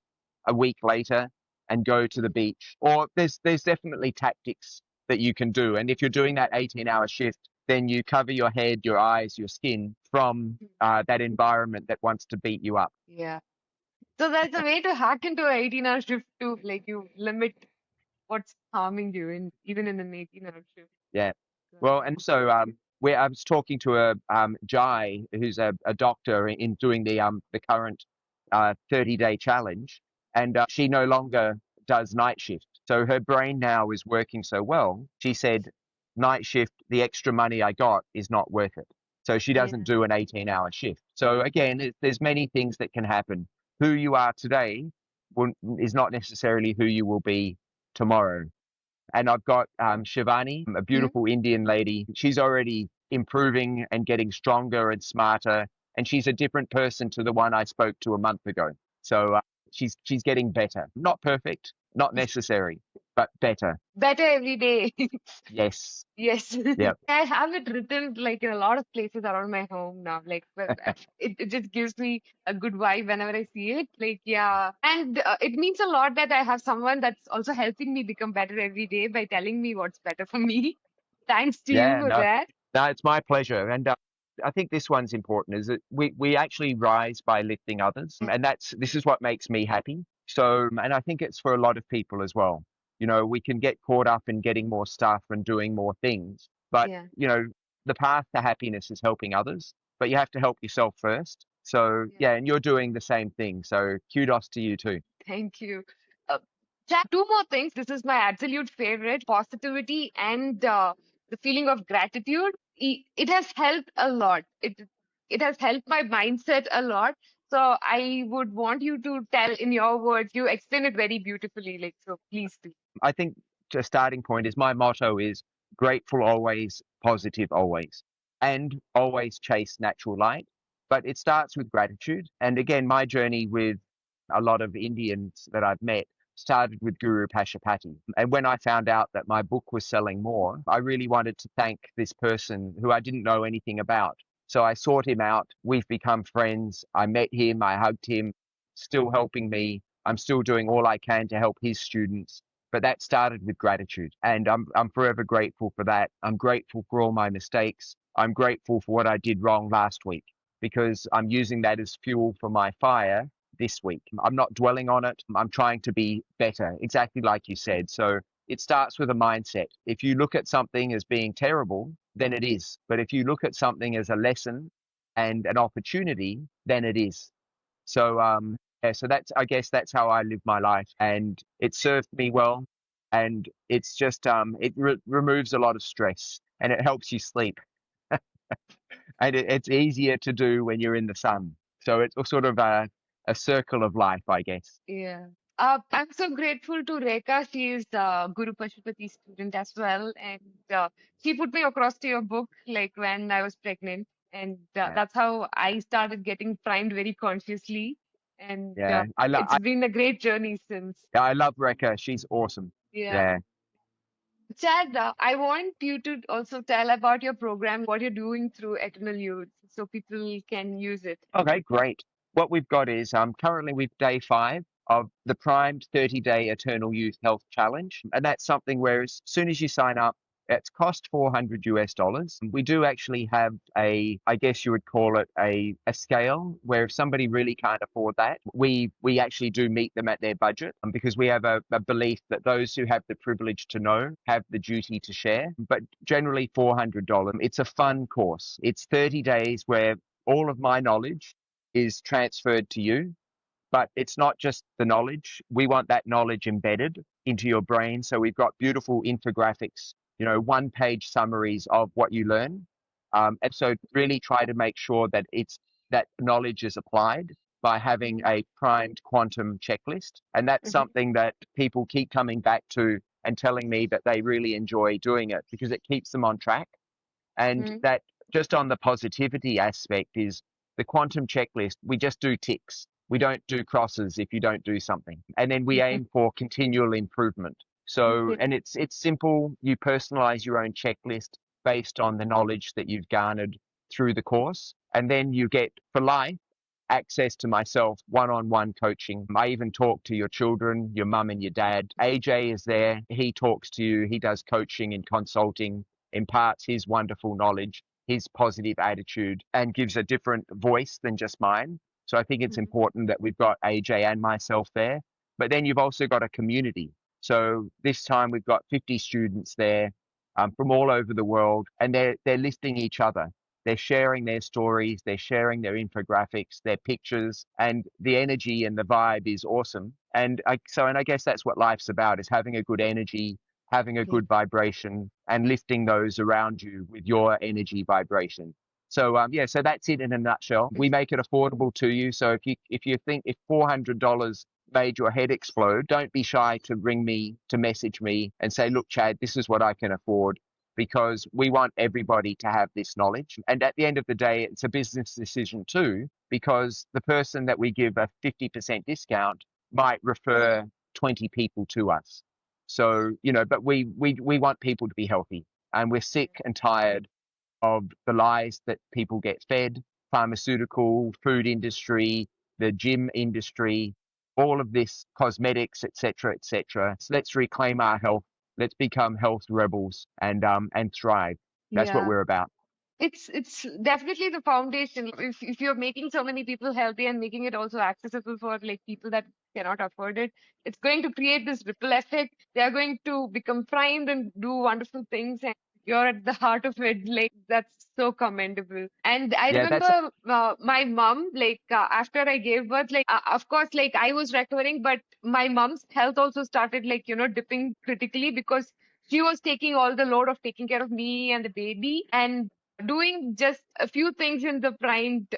a week later and go to the beach. Or there's definitely tactics that you can do. And if you're doing that 18-hour shift, then you cover your head, your eyes, your skin from that environment that wants to beat you up. Yeah. So that's a way to hack into an 18-hour shift too. Like you limit what's harming you in even in an 18-hour shift. Yeah. Well, and so where I was talking to a Jai, who's a doctor in doing the current 30-day challenge, and she no longer does night shift. So her brain now is working so well. She said, night shift, the extra money I got is not worth it. So she doesn't Yeah. do an 18-hour shift. So again, there's many things that can happen. Who you are today is not necessarily who you will be tomorrow. And I've got Shivani, a Mhm. beautiful Indian lady. She's already improving and getting stronger and smarter. And she's a different person to the one I spoke to a month ago. So she's getting better. Not perfect, not necessary, but better. Better every day. Yes. Yes. Yep. I have it written like in a lot of places around my home now. Like it just gives me a good vibe whenever I see it. Like, yeah. And it means a lot that I have someone that's also helping me become better every day by telling me what's better for me. Thanks to you Yeah, for no, that. no, it's my pleasure. And I think this one's important is that we actually rise by lifting others. Yeah. And this is what makes me happy. So, and I think it's for a lot of people as well. We can get caught up in getting more stuff and doing more things, but, Yeah. the path to happiness is helping others, but you have to help yourself first. So, Yeah. yeah, and you're doing the same thing. So kudos to you too. Thank you. Uh, Jack, two more things. This is my absolute favorite, positivity and the feeling of gratitude. It has helped a lot. It has helped my mindset a lot. So I would want you to tell in your words. You explain it very beautifully. Like so, please do. I think a starting point is my motto is grateful always, positive always, and always chase natural light. But it starts with gratitude. And again, my journey with a lot of Indians that I've met started with Guru Pashupati. And when I found out that my book was selling more, I really wanted to thank this person who I didn't know anything about. So I sought him out. We've become friends. I met him. I hugged him, still helping me. I'm still doing all I can to help his students, but that started with gratitude, and I'm forever grateful for that. I'm grateful for all my mistakes. I'm grateful for what I did wrong last week because I'm using that as fuel for my fire this week. I'm not dwelling on it. I'm trying to be better, exactly like you said. So it starts with a mindset. If you look at something as being terrible, then it is. But if you look at something as a lesson and an opportunity, then it is. So yeah, so I guess that's how I live my life, and it served me well, and it's just it removes a lot of stress, and it helps you sleep, and it's easier to do when you're in the sun. So it's sort of a circle of life, I guess. Yeah. I'm so grateful to Rekha. She is Guru Pashupati's student as well. And she put me across to your book like when I was pregnant. And Yeah, that's how I started getting primed very consciously. And yeah. it's been a great journey since. I love Rekha. She's awesome. Yeah. Yeah. Chad, I want you to also tell about your program, what you're doing through Eternal Youth, so people can use it. Okay, great. What we've got is currently with day 5 of the primed 30-day Eternal Youth Health Challenge. And that's something where as soon as you sign up, it's cost $400. We do actually have I guess you would call it a scale where if somebody really can't afford that, we actually do meet them at their budget because we have a belief that those who have the privilege to know have the duty to share. But generally $400. It's a fun course. It's 30 days where all of my knowledge is transferred to you, but it's not just the knowledge. We want that knowledge embedded into your brain. So we've got beautiful infographics, 1-page summaries of what you learn. And so really try to make sure that that knowledge is applied by having a primed quantum checklist. And that's Hmm. something that people keep coming back to and telling me that they really enjoy doing it because it keeps them on track. And Hmm. that just on the positivity aspect is the quantum checklist, we just do ticks. We don't do crosses if you don't do something. And then we aim for continual improvement. So, Okay. and it's simple. You personalize your own checklist based on the knowledge that you've garnered through the course. And then you get for life access to myself, one-on-one coaching. I even talk to your children, your mum and your dad. AJ is there. He talks to you. He does coaching and consulting, imparts his wonderful knowledge, his positive attitude, and gives a different voice than just mine. So I think it's Mhm. important that we've got AJ and myself there. But then you've also got a community. So this time we've got 50 students there from all over the world, and they're lifting each other. They're sharing their stories, they're sharing their infographics, their pictures, and the energy and the vibe is awesome. And I guess that's what life's about: is having a good energy, having a Yeah. good vibration, and lifting those around you with your energy vibration. So yeah, so that's it in a nutshell. We make it affordable to you. So if you think if $400 made your head explode, don't be shy to ring me, to message me and say, look, Chad, this is what I can afford, because we want everybody to have this knowledge. And at the end of the day, it's a business decision too, because the person that we give a 50% discount might refer 20 people to us. So, but we want people to be healthy, and we're sick and tired of the lies that people get fed, pharmaceutical, food industry, the gym industry, all of this, cosmetics, etc., etc. So let's reclaim our health. Let's become health rebels and thrive. That's what Yeah. we're about. It's definitely the foundation. If you're making so many people healthy and making it also accessible for like people that cannot afford it, it's going to create this ripple effect. They are going to become primed and do wonderful things, and you're at the heart of it. Like that's so commendable. And I Yeah, that's remember my mom, like after I gave birth, like of course, like I was recovering, but my mom's health also started like dipping critically because she was taking all the load of taking care of me and the baby and doing just a few things in the primed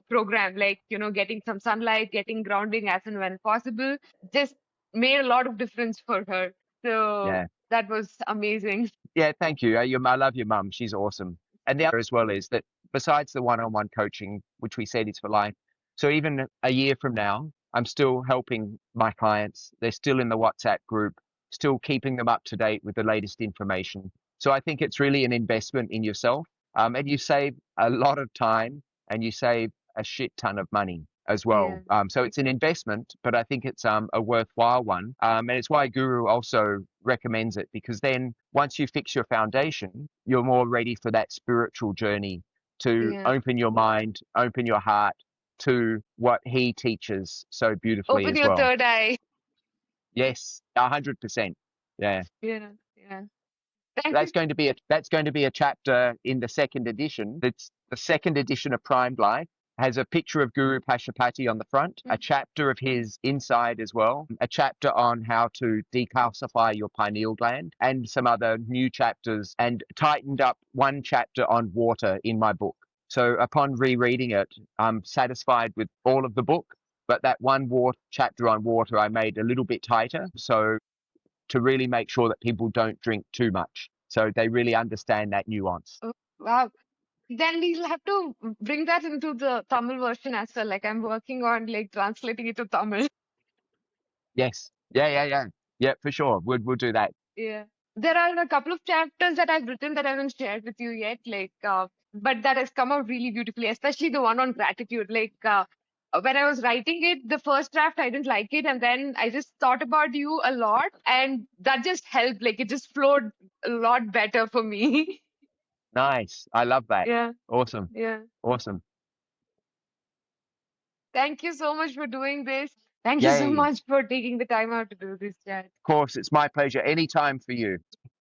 program, like, getting some sunlight, getting grounding as and when possible, just made a lot of difference for her. So yeah. that was amazing. Yeah, thank you. I love your mum. She's awesome. And the other as well is that besides the one-on-one coaching, which we said is for life, so even a year from now, I'm still helping my clients. They're still in the WhatsApp group, still keeping them up to date with the latest information. So I think it's really an investment in yourself. And you save a lot of time and you save a shit ton of money as Yeah, well. So it's an investment, but I think it's a worthwhile one. And it's why Guru also recommends it, because then once you fix your foundation, you're more ready for that spiritual journey to yeah. open your mind, open your heart to what he teaches so beautifully Open as your well. third eye. Yes, 100%. Yeah. Yeah, yeah. Thank you. That's going to be a chapter in the second edition. It's the second edition of Primed Life. Has a picture of Guru Pashupati on the front, a Mm. chapter of his inside as well, a chapter on how to decalcify your pineal gland, and some other new chapters, and tightened up one chapter on water in my book. So upon rereading it, I'm satisfied with all of the book, but that one chapter on water I made a little bit tighter. So to really make sure that people don't drink too much. So they really understand that nuance. Oh, wow. Then we'll have to bring that into the Tamil version as well. Like I'm working on like translating it to Tamil. Yes. Yeah, yeah, yeah. Yeah, for sure. We'll do that. Yeah. There are a couple of chapters that I've written that I haven't shared with you yet, like, but that has come out really beautifully, especially the one on gratitude. Like, when I was writing it, the first draft, I didn't like it. And then I just thought about you a lot, and that just helped. Like, it just flowed a lot better for me. Nice. I love that. Yeah. Awesome. Yeah. Awesome. Thank you so much for doing this. Thank you so Yay. Of much for taking the time out to do this chat. course, it's my pleasure. Anytime for you.